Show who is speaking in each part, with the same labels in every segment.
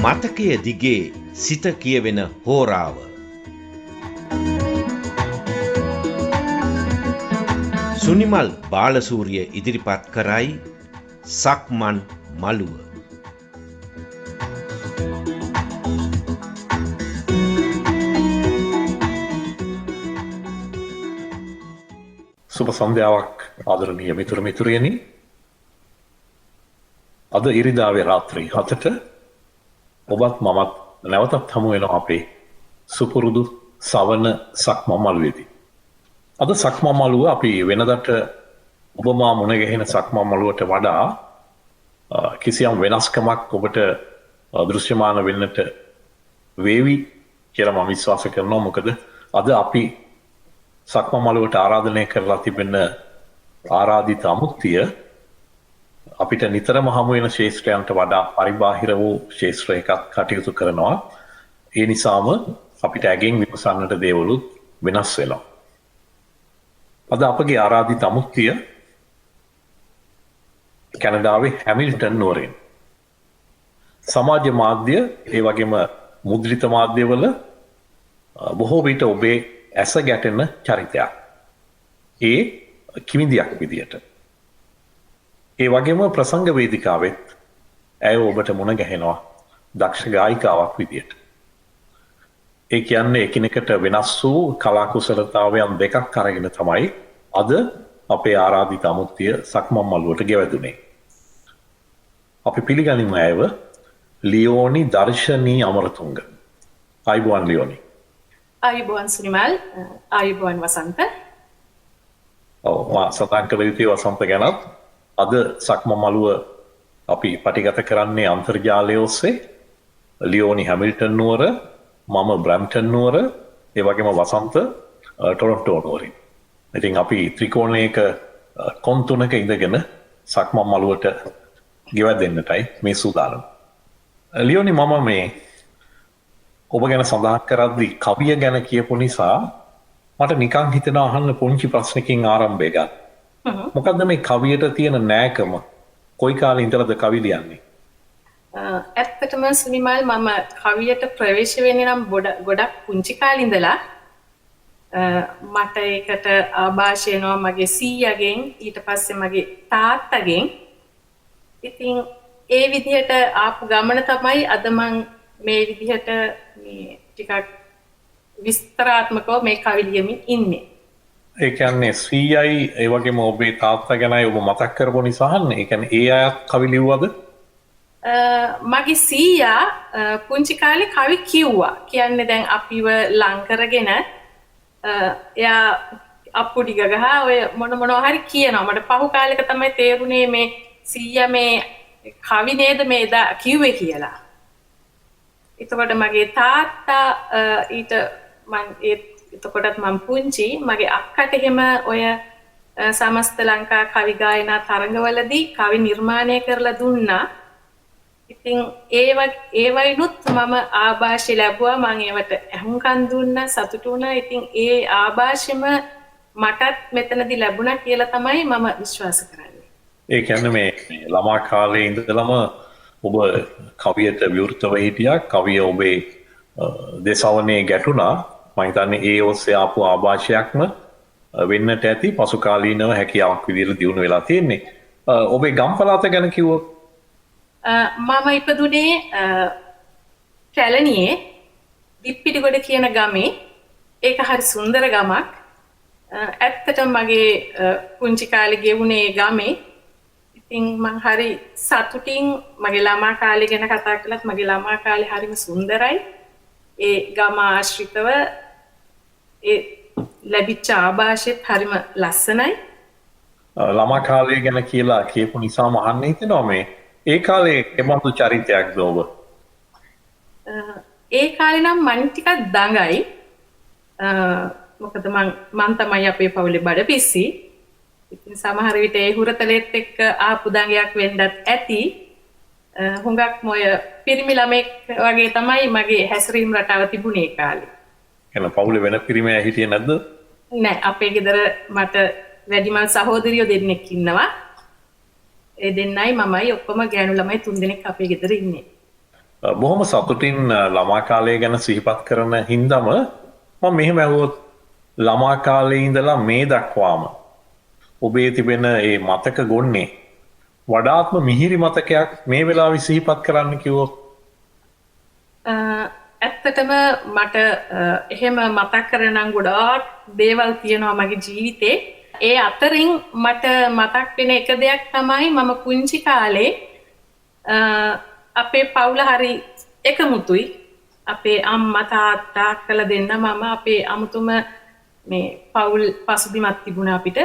Speaker 1: මතකය දිගේ සිත කියවෙන හෝරාව. සුනිමල් බාලසූරිය ඉදිරිපත් කරයි සක්මන් මළුව.
Speaker 2: සුබ සන්ධ්‍යාවක් ආදරණීය මිතුරු මිතුරියනි. අද ඉරිදාවේ රාත්‍රී 7ට ඔබත් මමත් නැවතත් හමු වෙනවා අපේ සුපුරුදු සවන සක්මන් මළුවේදී. අද සක්මන් මළුව අපි වෙනදට ඔබ මා මුණ ගැහෙන සක්මන් මළුවට වඩා කිසියම් වෙනස්කමක් ඔබට දෘශ්‍යමාන වෙන්නට වේවි කියලා මම විශ්වාස කරනවා. මොකද අද අපි සක්මන් මළුවට ආරාධනය කරලා තිබෙන ආරාධිත අමුත්තිය අපිට නිතරම හමු වෙන ශේෂ්ත්‍රයන්ට වඩා පරිබාහිර වූ ශේෂ්ත්‍රයකත් කටයුතු කරනවා. ඒ නිසාම අපිට ඇගෙන් විමසන්නට දේවලුත් වෙනස් වෙනවා. අද අපගේ ආරාධිත අමුත්තිය කැනඩාවේ හැමිල්ටන් නුවරින්. සමාජ මාධ්‍ය ඒ වගේම මුද්‍රිත මාධ්‍යවල බොහෝ විට ඔබේ ඇස ගැටෙන චරිතයක්. ඒ කිමිදියක් විදියට. ඒ වගේම ප්‍රසංග වේදිකාවෙත් ඇය ඔබට මුණ ගැහෙනවා දක්ෂ ගායිකාවක් විදියට. ඒ කියන්නේ එකිනෙකට වෙනස් වූ කලා කුසලතාවයන් දෙකක් අරගෙන තමයි අද අපේ ආරාධිත අමුත්තිය සක්මන් මළුවට ගෙවදුනේ. අපි පිළිගනිමු ඇයව ලියෝනි දර්ශනී අමරතුංග. ආයුබෝවන් ලියෝනි.
Speaker 3: ආයුබෝවන් සුනිමල්. ආයුබෝවන් වසන්ත.
Speaker 2: ඔව් මා සතන් කළ යුත්තේ වසන්ත ගැනත්. අද සක්මන් මළුව අපි පටිගත කරන්නේ අන්තර්ජාලය ඔස්සේ. ලියෝනි හැමිල්ටන් නුවර, මම බ්‍රැම්ටන් නුවර, ඒ වගේම වසන්ත ටොරොන්ටෝ නුවරින්. ඉතින් අපි ත්‍රිකෝණයක කොන් තුනක ඉඳගෙන සක්මන් මළුවට ගෙවදෙන්නටයි මේ සූදානම. ලියෝනි මම මේ ඔබ ගැන සඳහන් කරද්දී කවිය ගැන කියපු නිසා මට නිකන් හිතෙනවා අහන්න පුංචි ප්‍රශ්නකින් ආරම්භය ගන්න. මොකද්ද මේ කවියට තියෙන නෑකම? කොයි කාලේ ඉඳලාද කවි ලියන්නේ?
Speaker 3: ඇත්තටම සුනිමල් මම කවියට ප්‍රවේශ වෙන්නේ නම් ගොඩක් පුංචි කාලේ ඉඳලා. මට ඒකට ආభాෂය වෙනවා මගේ සීයාගෙන්, ඊට පස්සේ මගේ තාත්තගෙන්. ඉතින් ඒ විදිහට ආපු ගමන තමයි අද මම මේ විදිහට මේ ටිකක් විස්තරාත්මකව මේ කවි ලියමින් ඉන්නේ.
Speaker 2: ඒ කියන්නේ සීයයි ඒ වගේම ඔබේ තාත්තා ගැනයි ඔබ මතක් කරපු නිසා අහන්නේ. ඒ කියන්නේ ඒ අයත් කවි ලිව්වද?
Speaker 3: මගේ සීයා පුංචි කාලේ කවි කිව්වා. කියන්නේ දැන් අපිව ලං කරගෙන එයා අප්පුඩි ගගහා ඔය මොනවා හරි කියනවා. මට පහු කාලෙක තමයි තේරුනේ මේ සීයා මේ කවි නේද මේ එදා කිව්වේ කියලා. එතකොට මගේ තාත්තා ඊට එතකොටත් මම පුංචි මගේ අක්කට එහෙම ඔය සමස්ත ලංකා කවි ගායනා තරඟවලදී කවි නිර්මාණය කරලා දුන්නා. ඉතින් ඒවයිනුත් මම ආభాෂය ලැබුවා. මම ඒවට ඇහුම්කන් දුන්නා, සතුටු වුණා. ඉතින් ඒ ආభాෂෙම මටත් මෙතනදී ලැබුණා කියලා තමයි මම විශ්වාස කරන්නේ.
Speaker 2: ඒ කියන්නේ මේ ළමා කාලේ ඉඳලම ඔබ කවියට විවෘතව හිටියා. කවිය ඔබේ දේශවනේ ගැටුණා. මම හිතන්නේ ඒ ඔස්සේ ආපු ආభాෂයක්ම වෙන්නට ඇති. පසු කාලීනව හැකියාවක් විදිහට දියුණු වෙලා තියෙන්නේ. ඔබේ ගම් පළාත ගැන කිව්වොත්?
Speaker 3: මම ඉපදුනේ කැලණියේ දිප්පිටිගොඩ කියන ගමේ. ඒක හරි සුන්දර ගමක්. ඇත්තටම මගේ පුංචි කාලේ ගෙවුනේ ගමේ. ඉතින් මම හරි සතුටින් මගේ ළමා කාලේ ගැන කතා කළත් මගේ ළමා කාලේ හරිම සුන්දරයි. ඒ ගම ආශ්‍රිතව ඒ ලැබිච්ච ආభాෂෙත් හරිම ලස්සනයි.
Speaker 2: ළමා කාලය ගැන කියලා කියපු නිසාම අහන්න හිතෙනවා මේ ඒ කාලේ කෙබඳු චරිතයක්ද ඔබ?
Speaker 3: ඒ කාලේ නම් මම ටිකක් දඟයි. මොකද මං තමයි අපේ පවුලේ බඩපිස්සි. ඉතින් සමහර විට ඒ හුරතලෙත් එක්ක ආපු දඟයක් වෙන්නත් ඇති. හුඟක් මොය පිරිමි ළමෙක් වගේ තමයි මගේ හැසිරීම රටාව තිබුණේ ඒ කාලේ.
Speaker 2: එන පවුලේ වෙන පිරිමියා හිටියේ නැද්ද?
Speaker 3: නෑ, අපේ ගෙදර මට වැඩිමල් සහෝදරියෝ දෙන්නෙක් ඉන්නවා. ඒ දෙන්නයි මමයි ඔක්කොම ගෑනු ළමයි 3 දෙනෙක් අපේ ගෙදර ඉන්නේ.
Speaker 2: බොහොම සතුටින් ළමා කාලය ගැන සිහිපත් කරන හින්දම මම මෙහෙම ඇහුවොත් ළමා කාලේ ඉඳලා මේ දක්වාම ඔබේ තිබෙන ඒ මතක ගොන්නේ වඩාත්ම මිහිරි මතකයක් මේ වෙලාවේ සිහිපත් කරන්න කිව්වොත්
Speaker 3: ඇත්තටම මට එහෙම මතක් කරනම් ගොඩාක් දේවල් තියෙනවා මගේ ජීවිතේ. ඒ අතරින් මට මතක් වෙන එක දෙයක් තමයි මම පුංචි කාලේ අපේ පවුල හරි එකමුතුයි. අපේ අම්මා තාත්තා කළ දෙන්න මම අපේ අමුතුම මේ පවුල් පසුබිමක් තිබුණා අපිට.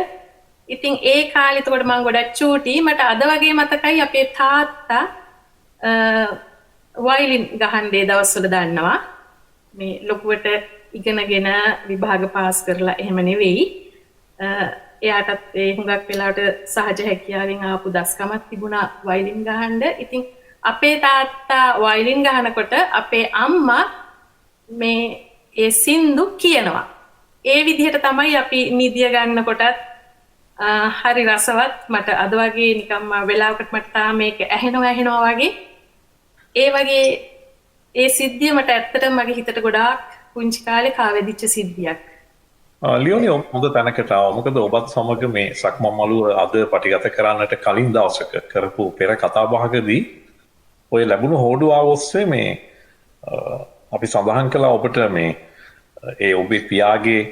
Speaker 3: ඉතින් ඒ කාලේ එතකොට මම ගොඩක් චූටි. මට අද වගේ මතකයි අපේ තාත්තා වයලින් ගහන දේ දවස්වල දන්නවා. මේ ලොකුවට ඉගෙනගෙන විභාග පාස් කරලා එහෙම නෙවෙයි. එයාටත් ඒ හුඟක් වෙලාවට සහජ හැකියාවෙන් ආපු දස්කමක් තිබුණා වයලින් ගහන්න. ඉතින් අපේ තාත්තා වයලින් ගහනකොට අපේ අම්මා මේ ඒ සින්දු කියනවා. ඒ විදිහට තමයි අපි නිදිය ගන්නකොටත් හරි රසවත්. මට අද වගේ නිකම්ම වෙලාවකට මට තාම මේක ඇහෙනවා වගේ. ඒ වගේ ඒ සිද්ධිය මට ඇත්තටම මගේ හිතට ගොඩාක් පුංචි කාලේ කාවැදිච්ච සිද්ධියක්.
Speaker 2: ලියෝනි හොඳ තැනකට ආවා. මොකද ඔබත් සමග මේ සක්මන් මළුව අද පටිගත කරන්නට කලින් දවසක කරපු පෙර කතා බහකදී ඔය ලැබුණු හෝඩුවාව ඔස්සේ මේ අපි සඳහන් කළා ඔබට මේ ඒ ඔබේ පියාගේ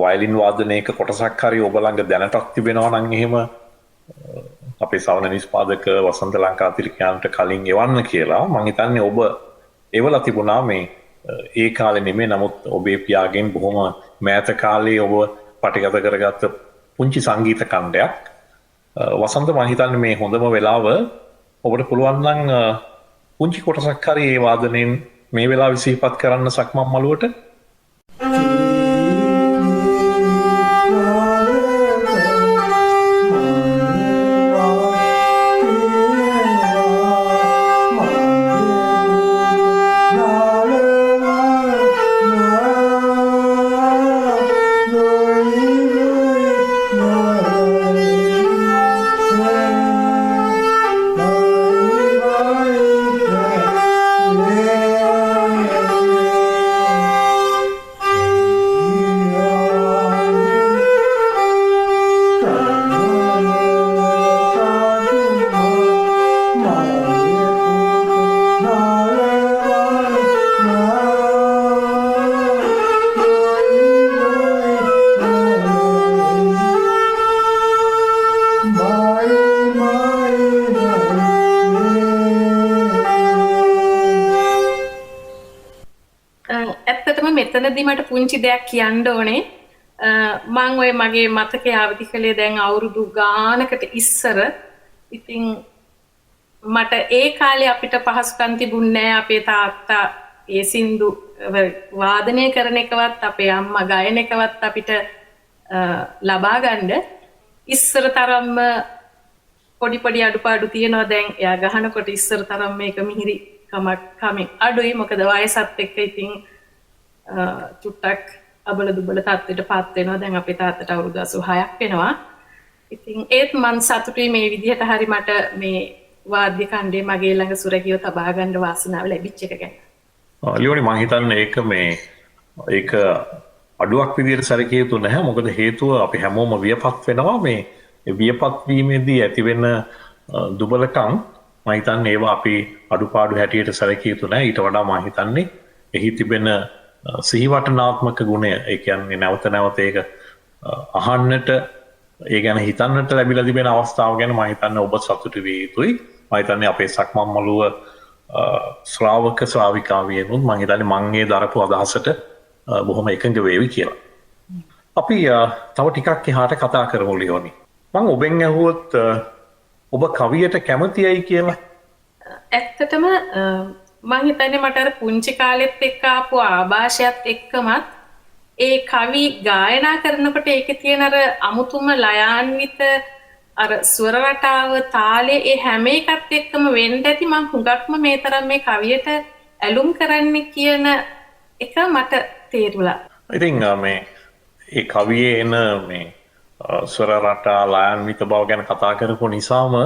Speaker 2: වයලින් වාදනයක කොටසක් හරි ඔබ ළඟ දැනටත් තිබෙනවා නම් එහෙම අපේ සවන නිෂ්පාදක වසන්ත ලංකා තිරිකයන්ට කලින් එවන්න කියලා. මම හිතන්නේ ඔබ එවලා තිබුණා මේ ඒ කාලේ නෙමෙයි. නමුත් ඔබේ පියාගෙන් බොහොම මෑත කාලේ ඔබ පටිගත කරගත්ත පුංචි සංගීත ඛණ්ඩයක්. වසන්ත මම හිතන්නේ මේ හොඳම වෙලාව ඔබට පුළුවන් නම් පුංචි කොටසක් හරි ඒ වාදනයෙන් මේ වෙලාව සිහිපත් කරන්න සක්මන් මළුවට.
Speaker 3: මෙතනදී මට පුංචි දෙයක් කියන්න ඕනේ. මම ඔය මගේ මතකයේ අවදි කළේ දැන් අවුරුදු ගානකට ඉස්සර. ඉතින් මට ඒ කාලේ අපිට පහසුකම් තිබුණේ නැහැ. අපේ තාත්තා ඒ සින්දු වාදනය කරන එකවත් අපේ අම්මා ගායන එකවත් අපිට ලබා ගන්න. ඉස්සර තරම්ම පොඩි අඩුපාඩු තියෙනවා. දැන් එයා ගහනකොට ඉස්සර තරම් මේක මිහිරි කමෙන් අඩුයි. මොකද වයසත් එක්ක ඉතින් චුට්ටක් අබල දුබල තත්ත්වයට පත් වෙනවා. දැන් අපේ තාත්තට අවුරුදු 86ක් වෙනවා. ඉතින් ඒත් මං සතුටුයි මේ විදිහට හරි මට මේ වාද්‍ය ඛණ්ඩේ මගේ ළඟ සුරකියව තබා ගන්න වාසනාව ලැබිච්ච එක ගැන.
Speaker 2: ලියෝනි මං හිතන්නේ ඒක අඩුවක් විදිහට සැලකිය යුතු නැහැ. මොකද හේතුව අපි හැමෝම වියපත් වෙනවා. මේ වියපත් වීමේදී ඇතිවෙන දුබලකම් මං හිතන්නේ ඒවා අපි අඩුපාඩු හැටියට සැලකිය යුතු නැහැ. ඊට වඩා මං හිතන්නේ එහි තිබෙන සිහිවටනාත්මක ගුණය, ඒ කියන්නේ නැවත නැවත ඒක අහන්නට, ඒ ගැන හිතන්නට ලැබිලා තිබෙන අවස්ථාව ගැන මම හිතන්නේ ඔබ සතුටු විය යුතුයි. මම හිතන්නේ අපේ සක්මන් මළුව ශ්‍රාවක ශ්‍රාවිකාවියනුත් මම හිතන්නේ මම මේ දරපු අදහසට බොහොම එකඟ වේවි කියලා. අපි තව ටිකක් එහාට කතා කරමු ලියෝනි. මම ඔබෙන් අහුවොත් ඔබ කවියට කැමතියි කියලා.
Speaker 3: ඇත්තටම මං හිතන්නේ මට අර පුංචි කාලෙත් එක්ක ආපු ආభాෂයත් එක්කමත් ඒ කවි ගායනා කරනකොට ඒකේ තියෙන අර අමුතුම ලයාන්විත අර ස්වර රටාව තාලේ ඒ හැම එකත් එක්කම වෙන්න ඇති. මං හුඟක්ම මේ තරම් මේ කවියට ඇලුම් කරන්නේ කියන එක මට තේරුණා.
Speaker 2: ඉතින් මේ ඒ කවියේ එන මේ ස්වර රටා ලයාන්විත බව ගැන කතා කරපු නිසාම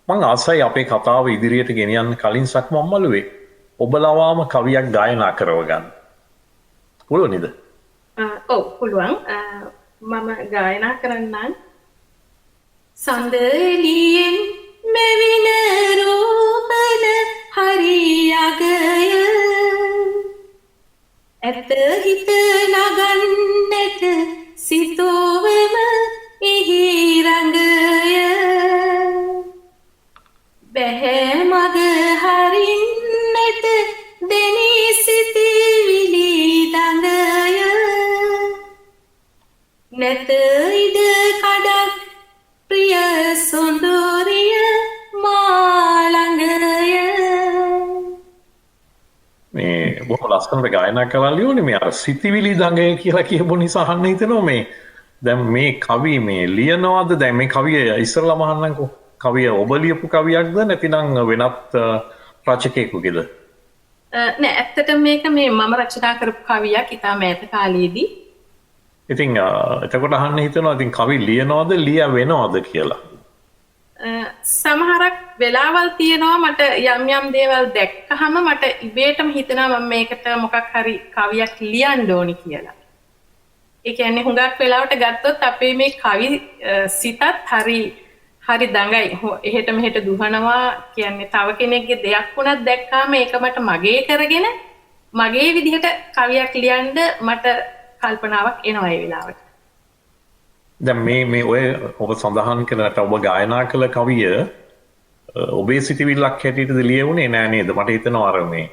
Speaker 2: මං ආසයි අපේ කතාව ඉදිරියට ගෙනියන්න කලින් සක්මන් මළුවේ ඔබලවාම කවියක් ගායනා කරව ගන්න. පුළුවනිද?
Speaker 3: ඔව් පුළුවන්. මම ගායනා කරන්නම්. සඳලියෙන් මෙවින රූපන හරියගය ඇත හිත නගන්නට සිතෝවම එහි රඟය බැහැ මග හරින්නට දෙනී සිතිවිලි දඟය නැත ඉඩ කඩක් ප්‍රිය සොඳුරිය මාළඟය
Speaker 2: මේ බොහොම ලස්සනට ගායනා කරලා ලියුනේ මේ අර සිතිවිලි දඟය කියලා කියපු නිසා අහන්න හිතෙනවා මේ දැන් මේ කවි මේ ලියනවාද දැන් මේ කවිය ඉස්සරලම අහන්නම්කෝ කවිය ඔබ ලියපු කවියක්ද නැතිනම් වෙනත් රචකයෙකුගේද
Speaker 3: නෑ ඇත්තටම මේක මේ මම රචනා කරපු කවියක් ඉතාම ඈත කාලයේදී
Speaker 2: ඉතින් එතකොට අහන්න හිතෙනවා ඉතින් කවි ලියනවද ලිය වෙනවද කියලා
Speaker 3: සමහරක් වෙලාවල් තියෙනවා මට යම් යම් දේවල් දැක්කහම මට ඉබේටම හිතෙනවා මම මේකට මොකක් හරි කවියක් ලියන්න ඕනි කියලා. ඒ කියන්නේ හුඟක් වෙලාවට ගත්තොත් අපේ මේ කවි සිතත් හරි දඟයි. එහෙට මෙහෙට දුහනවා කියන්නේ තව කෙනෙක්ගේ දෙයක් වුණත් දැක්කාම ඒක මට මගේ කරගෙන මගේ විදිහට කවියක් ලියන්න මට කල්පනාවක් එනවා ඒ වෙලාවට.
Speaker 2: දැන් මේ ඔය ඔබ සඳහන් කළාට ඔබ ගායනා කළ කවිය ඔබේ සිතිවිල්ලක් හැටියටද ලියුනේ නෑ නේද? මට හිතෙනවා අර මේ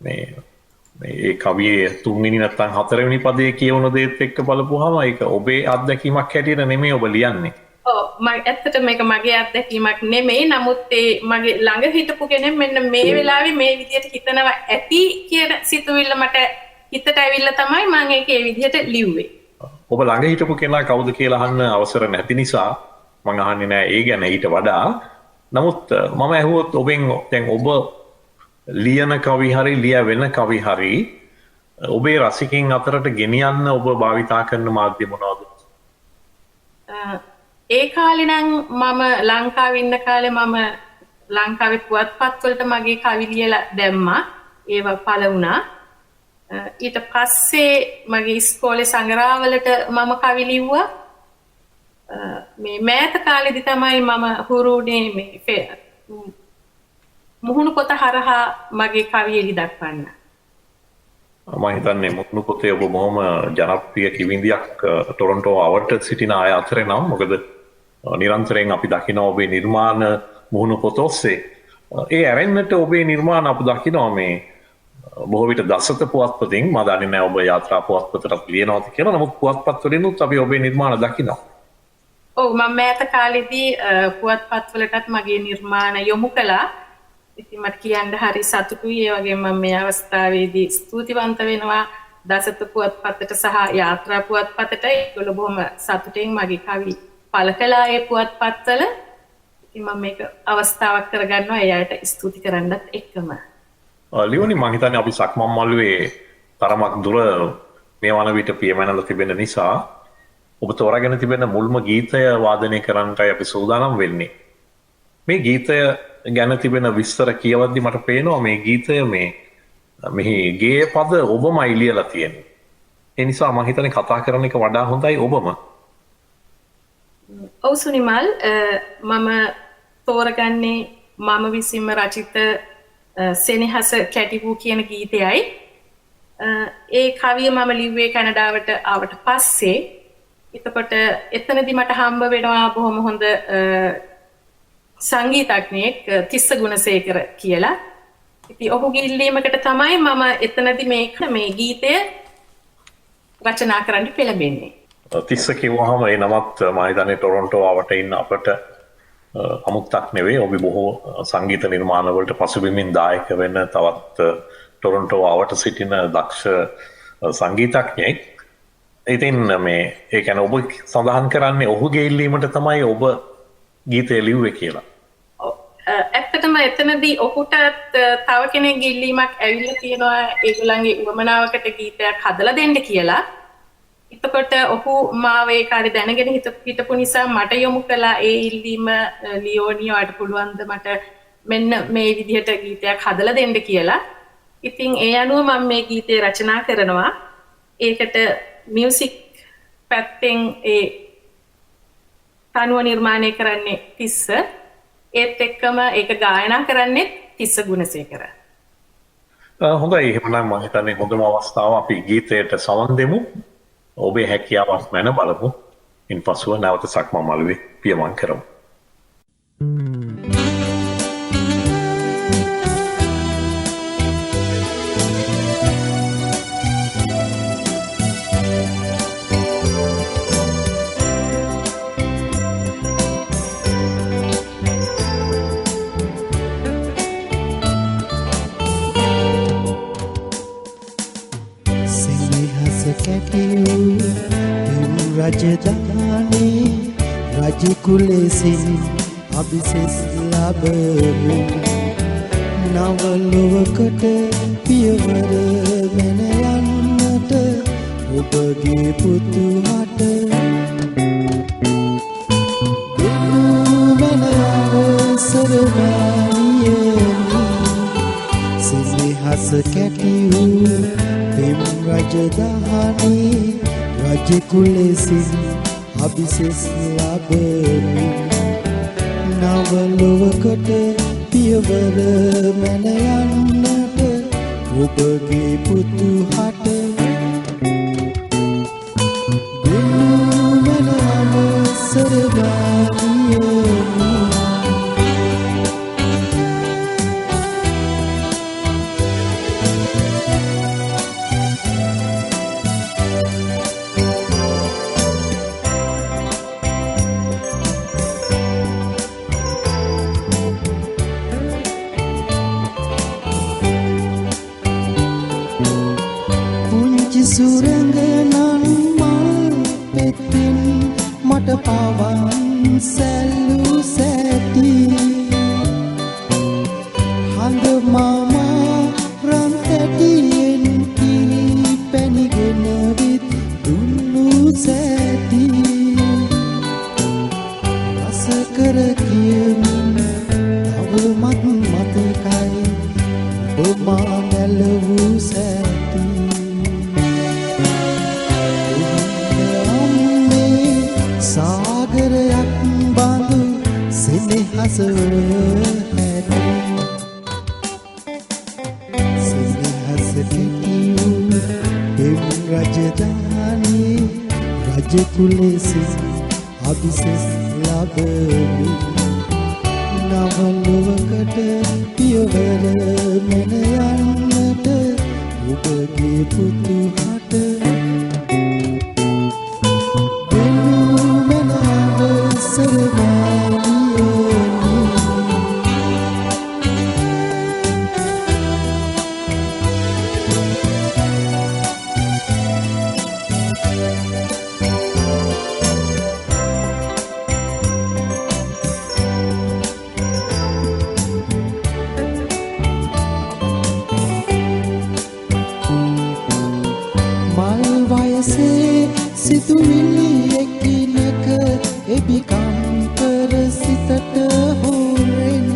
Speaker 2: ඒ කවියේ 3 වෙනි නැත්නම් 4 වෙනි පදයේ කියවන දේත් එක්ක බලපුවාම ඒක ඔබේ අත්දැකීමක් හැටියට නෙමෙයි ඔබ ලියන්නේ.
Speaker 3: ඔව් මම ඇත්තට මේක මගේ අත්දැකීමක් නෙමෙයි. නමුත් ඒ මගේ ළඟ හිටපු කෙනෙක් මෙන්න මේ වෙලාවේ මේ විදිහට හිතනවා ඇති කියන සිතුවිල්ල මට හිතට ඇවිල්ලා තමයි මම ඒක ඒ විදිහට ලිව්වේ.
Speaker 2: ඔබ ළඟ හිටපු කෙනා කවුද කියලා අහන්න අවසර නැති නිසා මම අහන්නේ නෑ ඒ ගැන ඊට වඩා. නමුත් මම ඇහුවොත් ඔබෙන් දැන් ඔබ ලියන කවි හරි ලියවෙන කවි හරි ඔබේ රසිකයන් අතරට ගෙනියන්න ඔබ භාවිතා කරන මාධ්‍ය මොනවද?
Speaker 3: ඒ කාලේ නම් මම ලංකාවේ ඉන්න කාලේ මම ලංකාවේ පුවත්පත් වලට මගේ කවි ලියලා දැම්මා. ඒවා පළ වුණා. ඊට පස්සේ මගේ ඉස්කෝලේ සංග්‍රහවලට මම කවි ලිව්වා. මේ මෑත කාලෙදි තමයි මම හුරුුනේ මේ මුහුණු පොත හරහා මගේ කවි එලි දක්වන්න.
Speaker 2: මම හිතන්නේ මුහුණු පොතේ ඔබ බොහොම ජනප්‍රිය කිවිඳියක් ටොරොන්ටෝ අවට සිටින අය අතරේ නම් මොකද නිරන්තරයෙන් අපි දකිනවා ඔබේ නිර්මාණ මුහුණු පොත ඔස්සේ. ඒ ඇරෙන්නට ඔබේ නිර්මාණ අප දකිනවා මේ බොහෝ විට දසත පුවත්පතින් මම දන්නේ නැහැ ඔබ යාත්‍රා පුවත්පතට ලියනවාද කියලා. නමුත් පුවත්පත් වලිනුත් අපි ඔබේ නිර්මාණ දකිනවා.
Speaker 3: ඔව් මම මෑත කාලෙදී පුවත්පත් වලටත් මගේ නිර්මාණ යොමු කළා. ඉතින් මට කියන්න හරි සතුටුයි. ඒ වගේම මම මේ අවස්ථාවේදී ස්තුතිවන්ත වෙනවා දසත පුවත්පතට සහ යාත්‍රා පුවත්පතට. ඒගොල්ලෝ බොහොම සතුටින් මගේ කවි පළ කළා ඒ පුවත්පත්වල. ඉතින් මම මේක අවස්ථාවක් කරගන්නවා ඒ අයට ස්තුති කරන්නත් එක්කම.
Speaker 2: ලියෝනි මං හිතන්නේ අපි සක්මන් මල්ලුවේ තරමක් දුර මේ වන විට පියමැනලා තිබෙන නිසා ඔබ තෝරාගෙන තිබෙන මුල්ම ගීතය වාදනය කරන්නටයි අපි සූදානම් වෙන්නේ. මේ ගීතය ගැන තිබෙන විස්තර කියවද්දි මට පේනවා මේ ගීතය මෙහි ගේය පද ඔබමයි ලියලා තියෙන්නේ. ඒ නිසා මං හිතන්නේ කතා කරන එක වඩා හොඳයි ඔබම.
Speaker 3: ඔව් සුනිමල් මම තෝරගන්නේ මම විසින්ම රචිත සෙනෙහස කැටිවූ කියන ගීතයයි. ඒ කවිය මම ලිව්වේ කැනඩාවට ආවට පස්සේ. එතකොට එතනදි මට හම්බ වෙනවා බොහොම හොඳ සංගීතඥයෙක් තිස්ස ගුණසේකර කියලා. ඉතින් ඔහුගේ ඉල්ලීමකට තමයි මම එතනදි මේ ගීතය රචනා කරන්න පෙළඹෙන්නේ.
Speaker 2: තිස්ස කිව්වහම ඒ නමත් මම හිතන්නේ ටොරොන්ටෝ ආවට ඉන්න අපට අමුත්තක් නෙවෙයි. ඔබ බොහෝ සංගීත නිර්මාණ වලට පසුබිමින් දායක වෙන තවත් ටොරොන්ටෝ ආවට සිටින දක්ෂ සංගීතඥයෙක්. ඉතින් ඒ කියන්නේ ඔබ සඳහන් කරන්නේ ඔහුගේ ඉල්ලීමට තමයි ඔබ ගීතය ලිව්වේ කියලා.
Speaker 3: ඇත්තටම එතනදී ඔහුට තව කෙනෙක්ගේ ඉල්ලීමක් ඇවිල්ලා තියෙනවා ඒගොල්ලන්ගේ උවමනාවකට ගීතයක් හදලා දෙන්න කියලා. එතකොට ඔහු මාව ඒ කාර්ය දැනගෙන හිටපු නිසා මට යොමු කළා ඒ ඉල්ලීම ලියෝනි ඔයාලට පුළුවන්ද මට මෙන්න මේ විදිහට ගීතයක් හදලා දෙන්න කියලා. ඉතින් ඒ අනුව මම මේ ගීතය රචනා කරනවා. ඒකට මියුසික් පැත්තෙන් ඒ තනුව නිර්මාණය කරන්නේ තිස්ස. ඒත් එක්කම ඒක ගායනා කරන්නේ තිස්ස ගුණසේකර.
Speaker 2: හොඳයි එහෙමනම් මම හිතන්නේ හොඳම අවස්ථාව අපි ගීතයට සවන් දෙමු. ඔබේ හැකියාවක් මැන බලමු. ඉන්පසුව නැවත සක්මන් මළුවේ පියමන් කරමු.
Speaker 4: රජධානී රජ කුලෙසින් අභිසෙස් ලැබෙමු නවලොවකට පියවර ගෙන යන්නට ඔබගේ පුතු හට දුමන අවසරවැනියනි සිනහස කැටි වූ පෙම් රජධානී රජ කුලෙසින් අභිසෙස් ලැබෙමු නවලොවකට පියවර මැන යන්නට ඔබගේ පුතු හට දුමන අවසරවැනියනි සුරංගනන් මල් පෙතින් මට පවන් සැල්ලු සැටි හඳ මාමා රන් තැටියෙන් කිරි පැණිගෙන විත් දුන්නු සැටි රස කර කියමින් තවමත් මතකයි ඔබ මා නැලවූ සැටි සාගරයක් බඳු සෙනෙහස හැටි සෙනෙහස කෙටි වූ පෙම් රජධානී රජ කුලෙසින් අභිසෙස් ලැබෙමු නවලොවකට පියවර මැන යන්නට ඔබගේ පුතු හට මල් වයසේ සිතුවිලි එකිනෙක එබිකම් කර සිතට හොරෙන්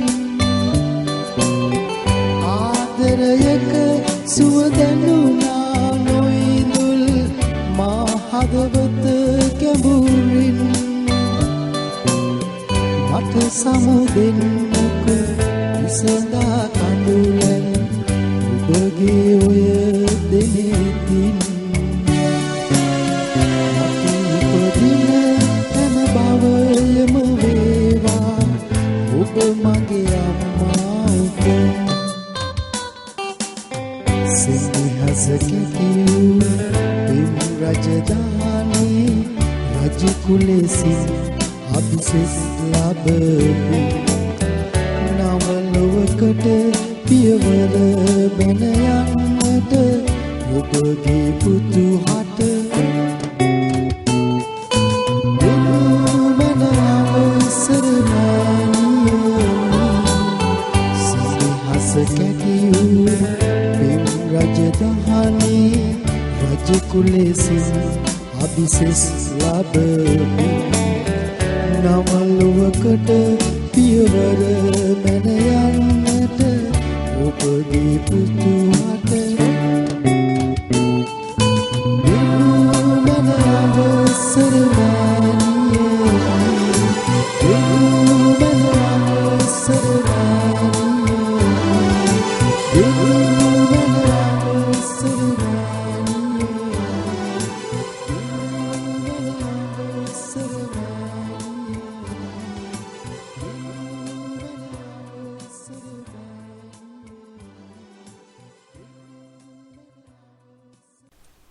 Speaker 4: ආදරයක සුවදැනුනා නොයිදුල් මා හදවත කැඹුරින් මට සමුදෙන්නක විසඳා කඳුලැන් ඔබගේ ඔය දෙනෙතින් භවයම වේවා ඔබ මගේ අම්මා උපන් සෙනෙහස කෙටි වූ පෙම් රජධානී රජ කුලෙසින් අභිසෙස් ලැබෙමු නවලොවකට පියවර බැන යන්නට ඔබගේ පුතු හට කැටි වූ පෙම් රජධානී රජ කුලෙසින් අභිසෙස් ලැබෙමු නවලොවකට පියවර මැන යන්නට ඔබගේ පුතුහට දෙවුමන අවසරවානිය දෙවුමන අවසරවානිය දෙවුමන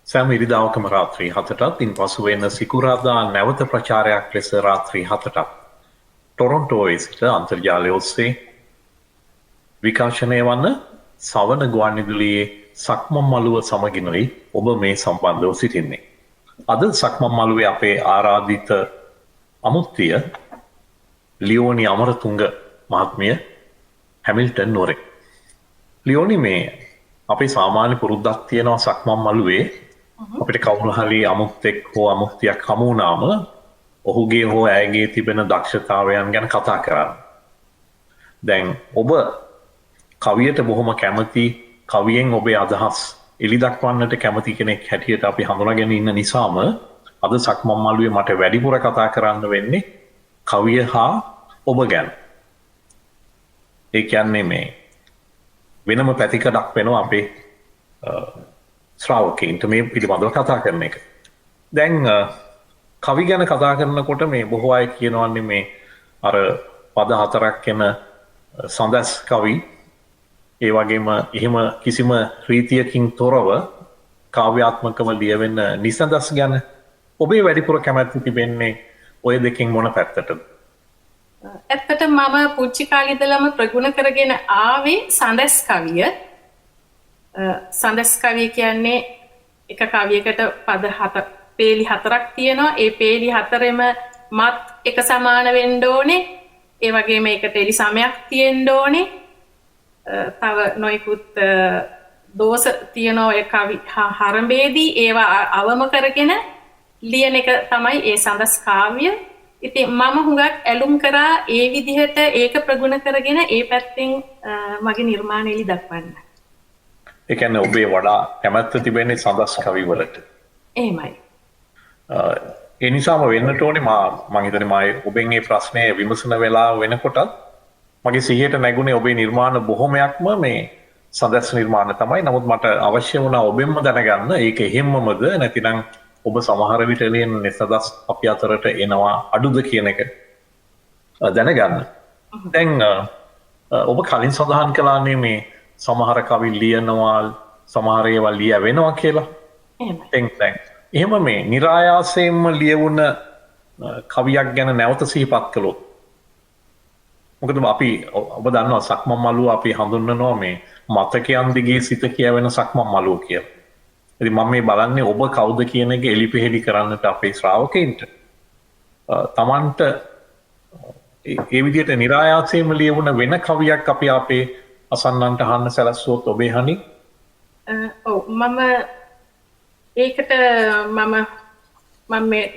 Speaker 2: සෑම ඉරිදාවකම රාත්‍රී 7ටත් ඉන්පසු වෙන සිකුරාදා නැවත ප්‍රචාරයක් ලෙස රාත්‍රී 7ටත් ටොරොන්ටෝවේ සිට අන්තර්ජාලය ඔස්සේ විකාශනය වන සවන ගුවන්විදුලියේ සක්මන් මළුව සමගිනුයි ඔබ මේ සම්බන්ධව සිටින්නේ. අද සක්මන් මළුවේ අපේ ආරාධිත අමුත්තිය ලියෝනි අමරතුංග මහත්මිය හැමිල්ටන් නුවරේ. ලියෝනි මේ අපේ සාමාන්‍ය පුරුද්දක් තියෙනවා සක්මන් මළුවේ අපිට කවුරු හරි අමුත්තෙක් හෝ අමුත්තියක් හමු වුණාම ඔහුගේ හෝ ඇයගේ තිබෙන දක්ෂතාවයන් ගැන කතා කරන්න. දැන් ඔබ කවියට බොහොම කැමති කවියෙන් ඔබේ අදහස් එලි දක්වන්නට කැමති කෙනෙක් හැටියට අපි හඳුනාගෙන ඉන්න නිසාම අද සක්මන් මළුවේ මට වැඩිපුර කතා කරන්න වෙන්නේ කවිය හා ඔබ ගැන. ඒ කියන්නේ මේ වෙනම පැතිකඩක් වෙනවා අපේ ශ්‍රාවකයින්ට මේ පිළිබඳව කතා කරන එක. දැන් කවි ගැන කතා කරනකොට මේ බොහෝ අය කියනවන්නේ මේ අර පද 4ක් එන සඳස් කවි ඒ වගේම එහෙම කිසිම රීතියකින් තොරව කාව්‍යාත්මකව ලියවෙන නිසඳස් ගැන ඔබේ වැඩිපුර කැමැත්ත තිබෙන්නේ ඔය දෙකෙන් මොන පැත්තටද?
Speaker 3: ඇත්තට මම පුංචි කාලේ ඉඳලම ප්‍රගුණ කරගෙන ආවේ සඳස් කවිය. සඳස් කවිය කියන්නේ එක කවියකට පද 7 පේලි 4ක් තියෙනවා. ඒ පේලි 4ෙම මත් එක සමාන වෙන්න ඕනේ. ඒ වගේම ඒකට එලි සමයක් තියෙන්න ඕනේ. තව නොයිකුත් දෝෂ තියෙනවා ඒ කවි හරඹේදී ඒවා අවම කරගෙන ලියන එක තමයි ඒ සඳස් කාව්‍ය. ඉතින් මම හුඟක් ඇලුම් කරා ඒ විදිහට ඒක ප්‍රගුණ කරගෙන ඒ පැත්තෙන් මගේ නිර්මාණ එලි දක්වන්න.
Speaker 2: ඒ කියන්නේ ඔබේ වඩා කැමැත්ත තිබෙන්නේ සඳස් කවි වලට.
Speaker 3: එහෙමයි.
Speaker 2: ඒ නිසාම වෙන්නට ඕනේ මම හිතන්නේ මම ඔබෙන් මේ ප්‍රශ්නේ විමසන වෙලාව වෙනකොටත් මගේ සිහියට නැගුණේ ඔබේ නිර්මාණ බොහොමයක්ම මේ සඳස් නිර්මාණ තමයි. නමුත් මට අවශ්‍ය වුණා ඔබෙන්ම දැනගන්න ඒක එහෙම්මමද නැතිනම් ඔබ සමහර විට ලියන නිසඳස් අපි අතරට එනවා අඩුද කියන එක දැනගන්න. දැන් ඔබ කලින් සඳහන් කළානේ මේ සමහර කවි ලියනවා සමහර ඒවා ලියවෙනවා කියලා. දැන් එහෙම මේ નિરાයාසයෙන්ම ලියවුණ කවියක් ගැන නැවත සිහිපත් කළොත් මොකද අපි ඔබ දන්නවා සක්මන් මළුව අපි හඳුන්වනවා මේ මතකයන් දිගේ සිත කියවෙන සක්මන් මළුව කියලා. ඉතින් මම මේ බලන්නේ ඔබ කවුද කියන එක එලිපෙහෙලි කරන්නට අපේ ශ්‍රාවකයින්ට. තමන්ට ඒ විදිහට નિરાයාසයෙන්ම ලියවුණ වෙන කවියක් අපි අපේ අසන්නන්ට අහන්න සැලැස්සුවොත් ඔබේ හනි?
Speaker 3: ඔව් මම ඒකට මම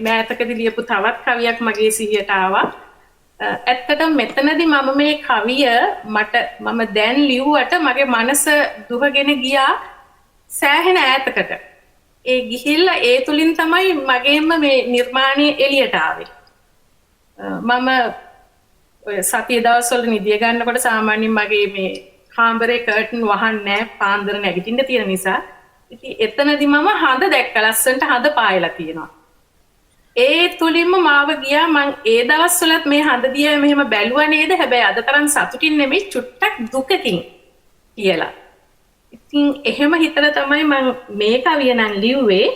Speaker 3: මෑතකදී ලියපු තවත් කවියක් මගේ සිහියට ආවා. ඇත්තටම මෙතනදී මම මේ කවිය මම දැන් ලිව්වට මගේ මනස දුවගෙන ගියා සෑහෙන ඈතකට. ඒ ගිහිල්ලා ඒ තුලින් තමයි මගේම මේ නිර්මාණය එළියට ආවේ. මම ඔය සතිය දවස්වල නිදිය ගන්නකොට සාමාන්‍යයෙන් මගේ මේ කාමරේ කර්ටන් වහන්නේ නැහැ පාන්දර නැගිටින්න තියෙන නිසා. ඉතින් එතනදී මම හඳ දැක්ක ලස්සනට හඳ පායලා තියෙනවා. ඒ තුලින්ම මාව ගියා මං ඒ දවස්වලත් මේ හඳ දිහා මෙහෙම බැලුවා නේද? හැබැයි අද තරම් සතුටින් නෙමෙයි චුට්ටක් දුකකින් කියලා. ඉතින් එහෙම හිතලා තමයි මම මේ කවිය නම් ලිව්වේ.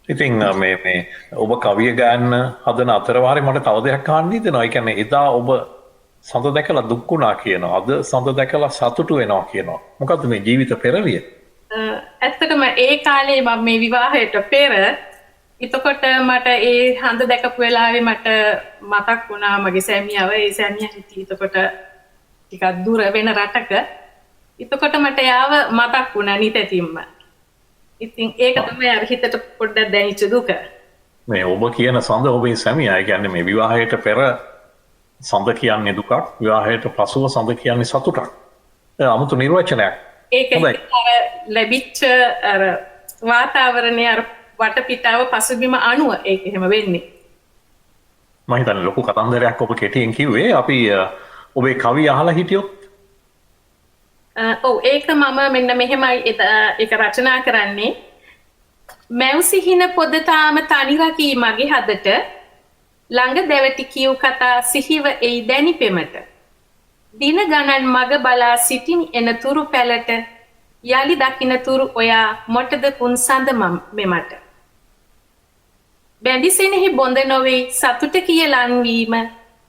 Speaker 2: ඉතින් මේ ඔබ කවිය ගන්න හදන අතරවාරේ මට තව දෙයක් අහන්න හිතෙනවා. ඒ කියන්නේ එදා ඔබ සඳ දැකලා දුක් වුණා කියනවා. අද සඳ දැකලා සතුටු වෙනවා කියනවා. මොකද්ද මේ ජීවිත පෙරලිය?
Speaker 3: ඇත්තටම ඒ කාලේ මම මේ විවාහයට පෙර එතකොට මට ඒ හඳ දැකපු වෙලාවේ මට මතක් වුණා මගේ සැමියාව. ඒ සැමියා හිටියේ එතකොට ටිකක් දුර වෙන රටක. එතකොට මට යාව මතක් වුණා නිතැතිම්ම. ඉතින් ඒක තමයි අර හිතට පොඩ්ඩක් දැනෙච්ච දුක.
Speaker 2: මේ ඔබ කියන සඳ ඔබේ සැමියා කියන්නේ මේ විවාහයට පෙර සඳ කියන්නේ දුකක්, විවාහයට පසුව සඳ කියන්නේ සතුටක්. අමුතු නිර්වචනයක්.
Speaker 3: ඒක ලැබිච්ච අර වාතාවරණය අර වටපිටාව පසුබිම අනුව ඒක එහෙම වෙන්නේ.
Speaker 2: මම හිතන්නේ ලොකු කතන්දරයක් ඔබ කෙටියෙන් කිව්වේ. අපි ඔබේ කවි අහලා හිටියොත්
Speaker 3: ඔව් ඒක මම මෙන්න මෙහෙමයි ඒක රචනා කරන්නේ. මැව්සිහින පොද තාම තනි රකී මගේ හදට ළඟ දැවටි කියු කතා සිහිව එයි දැනි පෙමට. දින ගණන් මග බලා සිටින් එන තුරු පැලට යලි දකින්න තුරු ඔයා මොටද පුන් සඳ මෙමට. බැඳිසෙනෙහි බොඳ නොවේ සතුට කිය ලන්වීම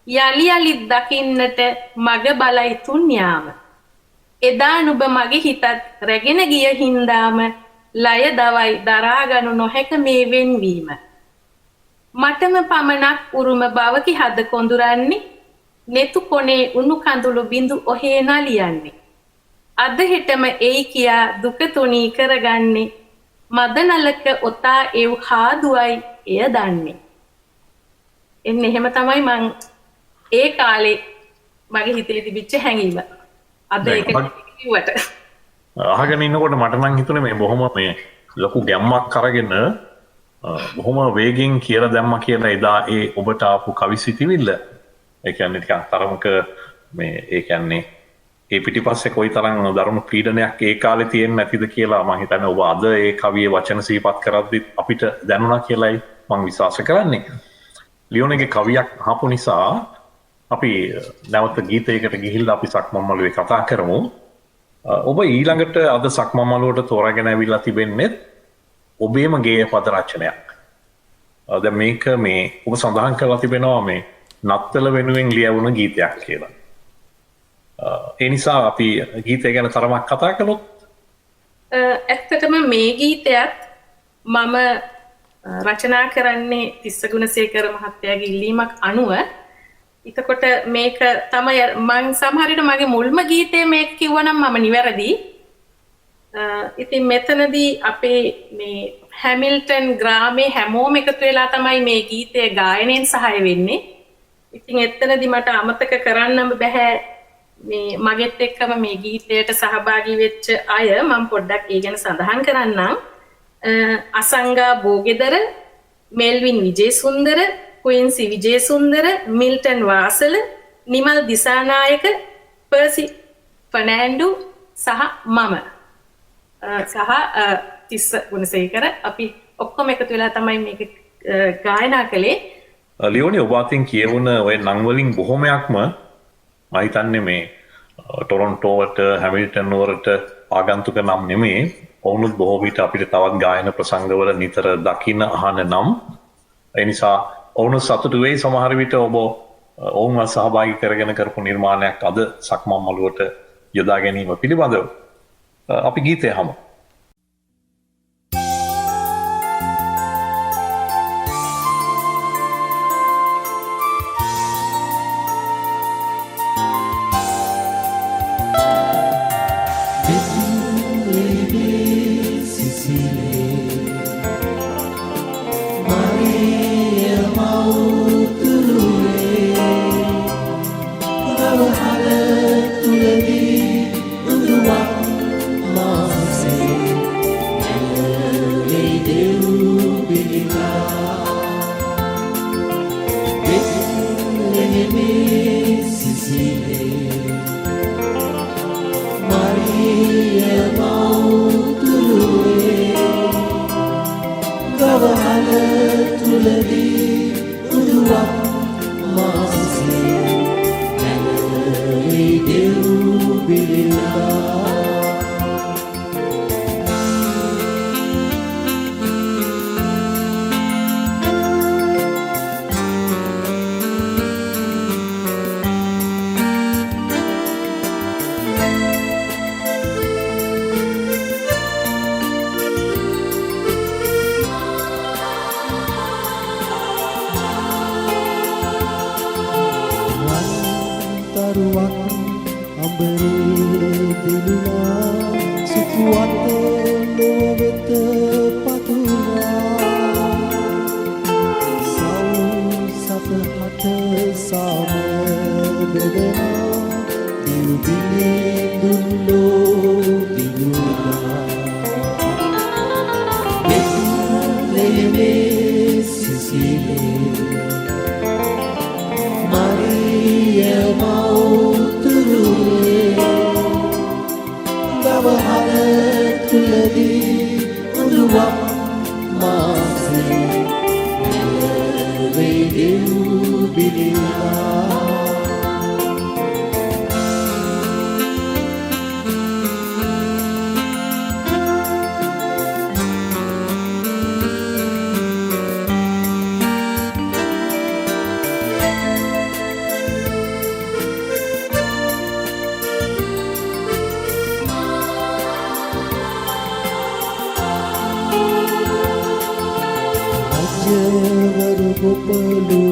Speaker 3: යලි යලි දකින්නට මග බලයි තුන් යාම. එදා නුඹ මගේ හිතත් රැගෙන ගිය හින්දාම ලය දවයි දරාගනු නොහැක මේ වෙන්වීම. මටම පමණක් උරුම බවකි හද කොඳුරන්නේ නෙතු කොනේ උණු කඳුළු බිඳු ඔහේ නලියන්නේ. අද හෙටම එයි කියා දුක තුනී කරගන්නේ මදනලක ඔතා එව් හාදුවයි එය දන්නේ. එන්න එහෙම තමයි මං ඒ කාලේ මගේ හිතේ තිබිච්ච හැඟීම. අද ඒක කිව්වට
Speaker 2: අහගෙන ඉන්නකොට මට නම් හිතුනේ මේ බොහොම මේ ලොකු ගැම්මක් අරගෙන බොහොම වේගෙන් කියලා දැම්මා කියලා එදා ඒ ඔබට ආපු කවි සිතිවිල්ල. ඒ කියන්නේ ටිකක් තරමක මේ ඒ කියන්නේ ඒ පිටිපස්සේ කොයිතරම් දරුණු පීඩනයක් ඒ කාලේ තියෙන්නේ නැතිද කියලා මම හිතන්නේ ඔබ අද ඒ කවියේ වචන සිහිපත් කරද්දි අපිට දැනුණා කියලායි මම විශ්වාස කරන්නේ. ලියෝනගේ කවියක් අහපු නිසා අපි නැවත ගීතයකට ගිහිල්ලා අපි සක්මන් මළුවේ කතා කරමු. ඔබ ඊළඟට අද සක්මන් මළුවට තෝරාගෙන ඇවිල්ලා තිබෙන්නේ ඔබේම ගේය පද රචනයක්. දැන් මේක මේ ඔබ සඳහන් කරලා තිබෙනවා මේ නත්තල වෙනුවෙන් ලියවුණු ගීතයක් කියලා. ඒ නිසා අපි ගීතය ගැන තරමක් කතා කළොත්.
Speaker 3: ඇත්තටම මේ ගීතයත් මම රචනා කරන්නේ තිස්ස ගුණසේකර මහත්තයාගේ ඉල්ලීමක් අනුව. එතකොට මේක තමයි මම සමහරවිට මගේ මුල්ම ගීතේ මේක කිව්වනම් මම නිවැරදි. ඉතින් මෙතනදී අපේ මේ හැමිල්ටන් ග්‍රාමේ හැමෝම එකතු වෙලා තමයි මේ ගීතය ගායනයෙන් සහාය වෙන්නේ. ඉතින් එතනදී මට අමතක කරන්නම බෑ මේ මගෙත් එක්කම මේ ගීතයට සහභාගී වෙච්ච අය මම පොඩ්ඩක් ඒ ගැන සඳහන් කරන්නම්. අසංගා බෝගෙදර, මෙල්වින් විජේසුන්දර, කුයින්සි විජේසුන්දර, මිල්ටන් වාසල, නිමල් දිසානායක, පර්සි ෆර්නෑන්ඩු සහ මම සහ තිස්ස ගුණසේකර අපි ඔක්කොම එකතු වෙලා තමයි මේක ගායනා කළේ.
Speaker 2: ලියෝනි ඔබ අතින් කියවුන ඔය නම් වලින් බොහොමයක්ම මම හිතන්නේ මේ ටොරොන්ටෝවට හැමිල්ටන් නුවරට ආගන්තුක නම් නෙමේ. ඔවුනුත් බොහෝ විට අපිට තවත් ගායන ප්‍රසංගවල නිතර දකින්න අහන නම්. ඒ නිසා ඔවුනුත් සතුටු වෙයි සමහර විට ඔබ ඔවුන්ව සහභාගී කරගෙන කරපු නිර්මාණයක් අද සක්මන් මළුවට යොදා ගැනීම පිළිබඳව. අපි ගීතය අහමු.
Speaker 4: Summer බෙදෙනා දිනුබිලේ දුන්නෝ දිනුනා දෙලෙමේ සිසිලේ මරිය මෞතුරුවේ ගවහර තුලදී උළුවක් මාසේ වේදිනුබිලිලා ජවරු පොපලු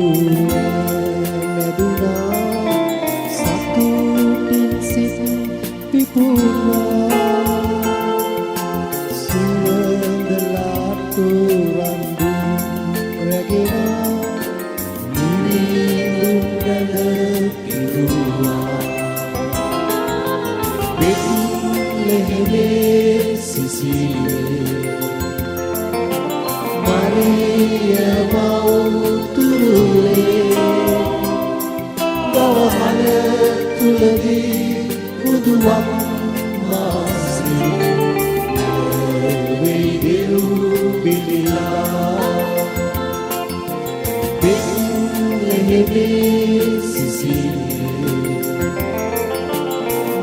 Speaker 4: නැදුනා සතුටින් සිත් පිපුණා සුවඳලාතු රන්දු රැගෙනා නිරිඳුන්නද පිරුවා බෙත්ලෙහෙමේ සිසිලේ Maria mauturulee gawahal tuladii uduwak masih wedinubililaa Bethlehemee sisilee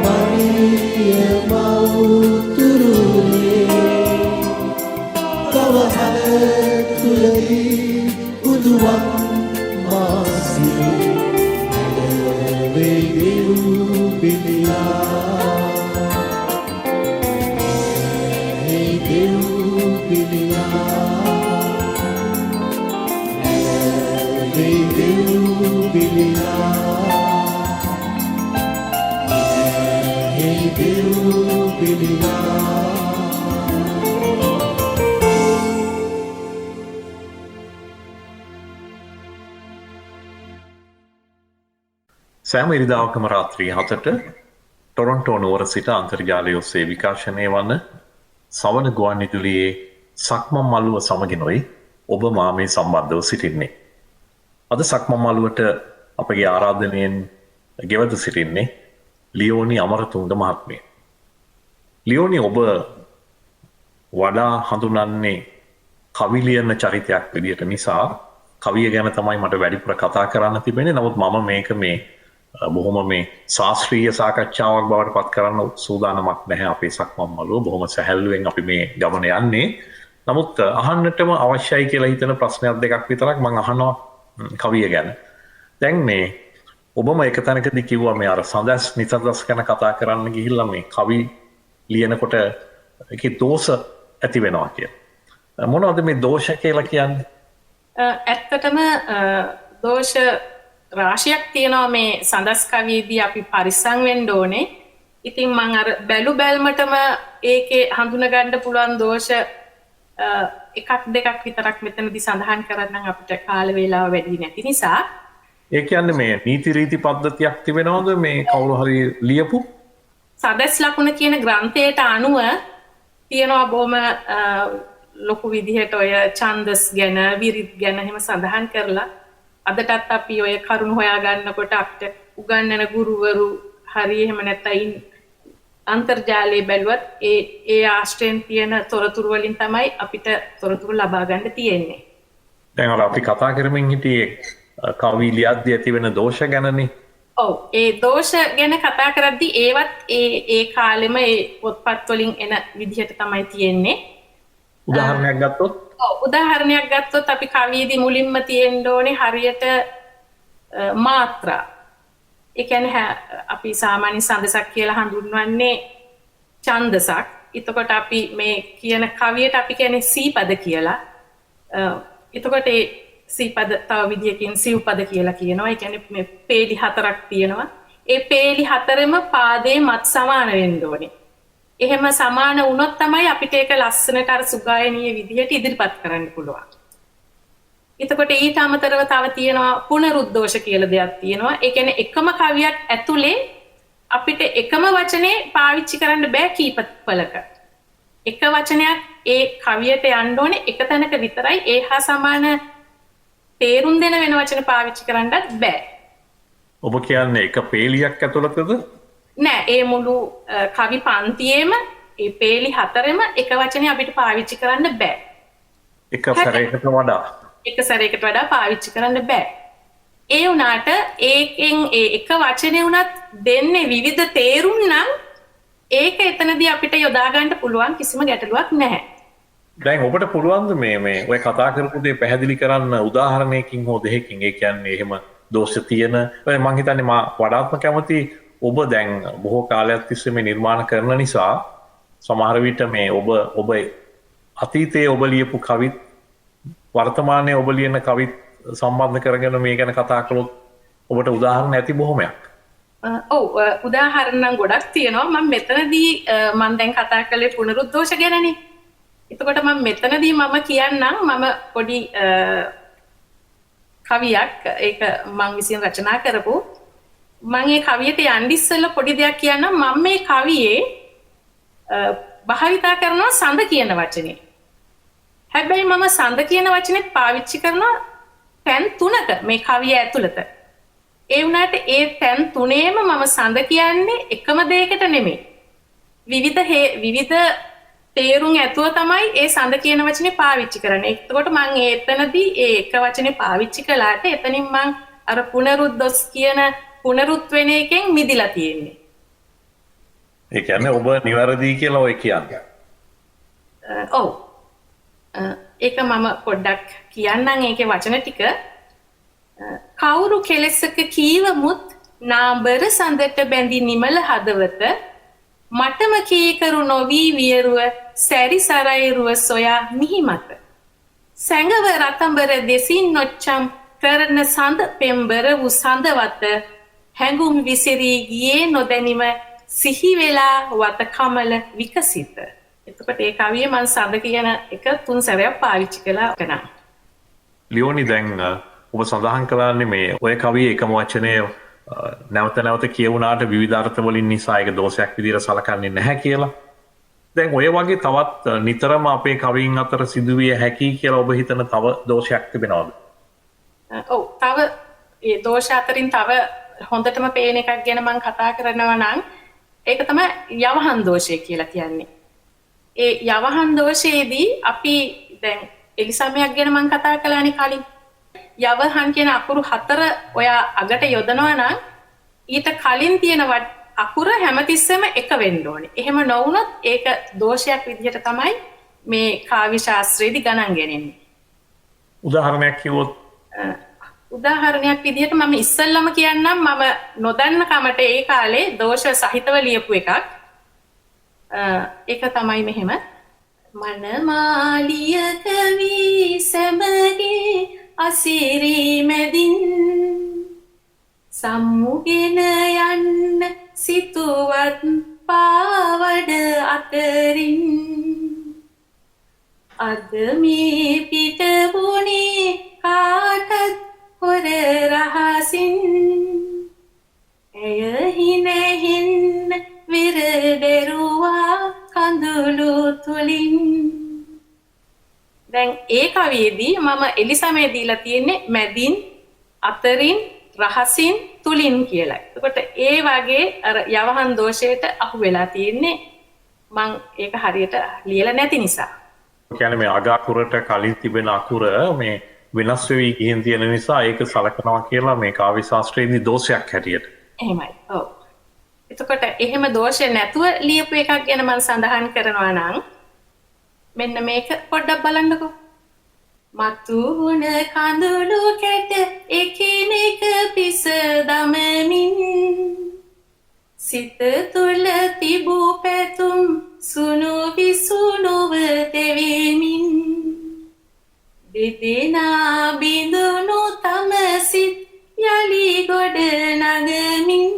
Speaker 4: Maria mauturulee gawahal tuladii uduwak masih wedinubililaa
Speaker 2: සෑම ඉරිදාවකම රාත්‍රී 7ට ටොරොන්ටෝ නුවර සිට අන්තර්ජාලය ඔස්සේ විකාශනය වන සවන ගුවන්විදුලියේ සක්මන් මළුව සමගිනුයි ඔබ මා මේ සම්බන්ධව සිටින්නේ. අද සක්මන් මළුවට අපගේ ආරාධනයෙන් ගෙවද සිටින්නේ ලියෝනි අමරතුංග මහත්මිය. ලියෝනි ඔබ වඩා හඳුනන්නේ කවි ලියන චරිතයක් විදිහට නිසා කවිය ගැන තමයි මට වැඩිපුර කතා කරන්න තිබෙන්නේ. නමුත් මම මේක මේ බොහොම මේ ශාස්ත්‍රීය සාකච්ඡාවක් බවට පත් කරන්න සූදානමක් නැහැ. අපේ සක්මන් මළුව බොහොම සැහැල්ලුවෙන් අපි මේ ගමන යන්නේ. නමුත් අහන්නටම අවශ්‍යයි කියලා හිතන ප්‍රශ්නයක් දෙකක් විතරක් මම අහනවා කවිය ගැන. දැන් මේ ඔබම එක තැනකදී කිව්වා මේ අර සඳස් නිසදස් ගැන කතා කරන්න ගිහිල්ලා මේ කවි ලියනකොට ඒකේ දෝෂ ඇති වෙනවා කියලා. මොනවද මේ දෝෂ කියලා කියන්නේ?
Speaker 3: ඇත්තටම දෝෂ රාශියක් තියෙනවා මේ සඳස් කවියේදී අපි පරිස්සම් වෙන්න ඕනේ. ඉතින් මම අර බැලු බැල්මටම ඒකේ හඳුනගන්න පුළුවන් දෝෂ එකක් දෙකක් විතරක් මෙතනදී සඳහන් කරන්නම් අපිට කාල වේලාව වැඩි නැති නිසා.
Speaker 2: ඒ කියන්නේ මේ නීති රීති පද්ධතියක් තිබෙනවද මේ කවුරු හරි ලියපු?
Speaker 3: සදස් ලකුණ කියන ග්‍රන්ථයට අනුව තියෙනවා බොහොම ලොකු විදිහට ඔය ඡන්දස් ගැන විරිත් ගැන එහෙම සඳහන් කරලා අදටත් අපි ඔය කරුණ හොයා ගන්නකොට අපිට උගන්වන ගුරුවරු හරි එහෙම නැත්නම් අන්තර්ජාලයේ බැලුවත් ඒ ආශ්‍රයෙන් තියෙන තොරතුරු වලින් තමයි අපිට තොරතුරු ලබා ගන්න තියෙන්නේ.
Speaker 2: දැන් අර අපි කතා කරමින් හිටියේ කවි ලියද්දී ඇති වෙන දෝෂ ගැනනේ.
Speaker 3: ඔව් ඒ දෝෂ ගැන කතා කරද්දී ඒවත් ඒ කාලෙම ඒ පොත්පත් වලින් එන විදිහට තමයි තියෙන්නේ.
Speaker 2: උදාහරණයක් ගත්තොත්
Speaker 3: උදාහරණයක් ගත්තොත් අපි කවියේදී මුලින්ම තියෙන්න ඕනේ හරියට මාත්‍රා. ඒ කියන්නේ අපි සාමාන්‍ය සඳසක් කියලා හඳුන්වන්නේ ඡන්දසක්. එතකොට අපි මේ කියන කවියට අපි කියන්නේ සීපද කියලා. එතකොට ඒ සීපද තව විදියකින් සිව්පද කියලා කියනවා. ඒ කියන්නේ මේ පේලි හතරක් තියෙනවා. ඒ පේලි හතරෙම පාදේ මත් සමාන වෙන්න ඕනේ. එහෙම සමාන වුණොත් තමයි අපිට ඒක ලස්සනට අර සුගායනීය විදිහට ඉදිරිපත් කරන්න පුළුවන්. එතකොට ඊට අමතරව තව තියෙනවා පුනරුද්දෝෂ කියලා දෙයක් තියෙනවා. ඒ කියන්නේ එකම කවියක් ඇතුලේ අපිට එකම වචනේ පාවිච්චි කරන්න බෑ කීප පළක. එක වචනයක් ඒ කවියට යන්න ඕනේ එක තැනක විතරයි. ඒ හා සමාන තේරුම් දෙන වෙන වචන පාවිච්චි කරන්නත් බෑ.
Speaker 2: ඔබ කියන්නේ එක පේලියක් ඇතුළතද?
Speaker 3: නෑ, ඒ මුළු කවි පන්තියේම ඒ පේලි හතරෙම එක වචනේ අපිට පාවිච්චි කරන්න බෑ.
Speaker 2: එක සැරයකට වඩා.
Speaker 3: එක සැරයකට වඩා පාවිච්චි කරන්න බෑ. ඒ වුණාට ඒකෙන් ඒ එක වචනේ වුණත් දෙන්නේ විවිධ තේරුම් නම් ඒක එතනදී අපිට යොදා ගන්න පුළුවන් කිසිම ගැටලුවක් නැහැ.
Speaker 2: දැන් ඔබට පුළුවන්ද මේ ඔය කතා කරපු දේ පැහැදිලි කරන්න උදාහරණයකින් හෝ දෙකකින්? ඒ කියන්නේ එහෙම දෝෂ තියෙන මම හිතන්නේ මා වඩාත්ම කැමති ඔබ දැන් බොහෝ කාලයක් තිස්සේ මේ නිර්මාණ කරන නිසා සමහර විට මේ ඔබ අතීතයේ ඔබ ලියපු කවිත් වර්තමානයේ ඔබ ලියන කවිත් සම්බන්ධ කරගෙන මේ ගැන කතා කළොත් ඔබට උදාහරණ ඇති බොහොමයක්.
Speaker 3: ඔව්, උදාහරණ නම් ගොඩක් තියෙනවා. මම මෙතනදී මම දැන් කතා කළේ පුනරුද්දෝෂ ගැනනේ. එතකොට මම මෙතනදී මම කියන්නම් මම පොඩි කවියක් ඒක මම විසින් රචනා කරපු මම ඒ කවියට යන්න ඉස්සෙල්ලා පොඩි දෙයක් කියන්නම්. මම මේ කවියේ භාවිතා කරනවා සඳ කියන වචනේ. හැබැයි මම සඳ කියන වචනේත් පාවිච්චි කරනවා තැන් තුනක මේ කවිය ඇතුළත. ඒ වුණාට ඒ තැන් තුනේම මම සඳ කියන්නේ එකම දෙයකට නෙමෙයි. විවිධ තේරුම් ඇතුව තමයි ඒ සඳ කියන වචනේ පාවිච්චි කරන්නේ. එතකොට මම එතනදී ඒ එක වචනේ පාවිච්චි කළාට එතනින් මම අර පුනරුද්දොස් කියන පුනරුත් වෙන එකෙන් මිදිලා තියෙන්නේ.
Speaker 2: ඒ කියන්නේ ඔබ නිවැරදි කියලා ඔය කියන්නේ.
Speaker 3: ඔව්. ඒක මම පොඩ්ඩක් කියන්නම් ඒකේ වචන ටික. කවුරු කෙලෙසක කීවමුත් නාඹර සඳට බැඳි නිමල හදවත මටම කීකරු නොවී වියරුව සැරි සරයිරුව සොයා මිහිමත සැඟව රතඹර දෙසින් නොච්චම් කරන සඳ පෙම්බර වූ සඳවත හැඟුම් විසිරී ගියේ නොදැනිම සිහි වෙලා වත කමල විකසිත. එතකොට ඒ කවියේ මම සඳ කියන එක 3 සැරයක් පාවිච්චි කළා කනා.
Speaker 2: ලියෝනි දැන් ඔබ සඳහන් කළානේ මේ ඔය කවියේ එකම වචනය නැවත නැවත කියවුණාට විවිධ අර්ථ වලින් නිසා ඒක දෝෂයක් විදිහට සලකන්නේ නැහැ කියලා. දැන් ඔය වගේ තවත් නිතරම අපේ කවීන් අතර සිදුවිය හැකි කියලා ඔබ හිතන තව දෝෂයක් තිබෙනවද?
Speaker 3: ඔව්, තව ඒ දෝෂ අතරින් තව හොඳටම පේන එකක් ගැන මම කතා කරනවා නම් ඒක තමයි යවහන් දෝෂය කියලා කියන්නේ. ඒ යවහන් දෝෂයේදී අපි දැන් එලිසමයක් ගැන මම කතා කළානේ කලින්. යවහන් කියන අකුරු 4 ඔයා අගට යොදනවා නම් ඊට කලින් තියෙන අකුර හැමතිස්සෙම එක වෙන්න ඕනේ. එහෙම නොවුනොත් ඒක දෝෂයක් විදිහට තමයි මේ කාව්‍ය ශාස්ත්‍රයේදී ගණන් ගන්නේ.
Speaker 2: උදාහරණයක් කිව්වොත්
Speaker 3: උදාහරණයක් විදිහට මම ඉස්සෙල්ලම කියන්නම් මම නොදන්න කමට ඒ කාලේ දෝෂ සහිතව ලියපු එකක්. ඒක තමයි මෙහෙම. මනමාලියක වී සැමගේ අසිරි මැදින් සම්මුගෙන යන්න සිතුවත් පාවඩ අතරින් අද මේ පිට වුණේ කාටත් හොර රහසින් ඇය හිනෙහින් විරදෙරුවා කඳුළු තුලින්. දැන් ඒ කවියේදී මම එලිසමේ දීලා තියෙන්නේ මැදින් අතරින් රහසින් තුලින් කියලා. එතකොට ඒ වගේ අර යවහන් දෝෂයට අහු වෙලා තියෙන්නේ මම ඒක හරියට ලියලා නැති නිසා.
Speaker 2: කියන්නේ මේ අග අකුරට කලින් තිබෙන අකුර මේ වෙනස් වෙවි ගිහින් තියෙන නිසා ඒක සලකනවා කියලා මේ කාව්‍ය ශාස්ත්‍රයේදී දෝෂයක් හැටියට.
Speaker 3: එහෙමයි. ඔව්. එතකොට එහෙම දෝෂ නැතුව ලියපු එකක් ගැන මම සඳහන් කරනවා නම් මෙන්න මේක පොඩ්ඩක් බලන්නකෝ. මතුන කඳුළු කැට එකිනෙක පිස දමමින් සිත තුළ තිබූ පැතුම් සුණු විසුණුව තෙවෙමින් දෙදෙනා බිඳුණු තම සිත් යලි ගොඩ නගමින්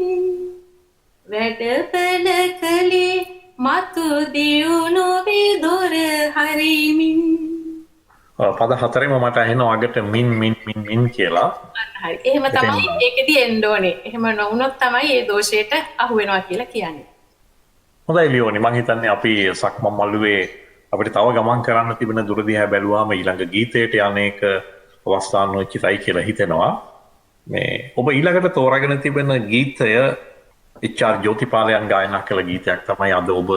Speaker 3: වැඩපළ කළේ මතු දියුණු විදොර හරිමින්.
Speaker 2: පද හතරෙම මට ඇහෙනවා අගට මින් කියලා.
Speaker 3: හරි. එහෙම තමයි ඒකෙදි එන්න ඕනේ. එහෙම නොවුනොත් තමයි ඒ දෝෂයට අහු වෙනවා කියලා කියන්නේ.
Speaker 2: හොඳයි ලියෝනි, මං හිතන්නේ අපි සක්මන් මල්ලුවේ අපිට තව ගමන් කරන්න තිබෙන දුර දිහා බැලුවාම ඊළඟ ගීතයට යන්නේක අවස්ථාන වෙච්චයි කියලා හිතෙනවා. මේ ඔබ ඊළඟට තෝරාගෙන තිබෙන ගීතය එච්.ආර්. ජෝතිපාලයන් ගායනා කළ ගීතයක් තමයි අද ඔබ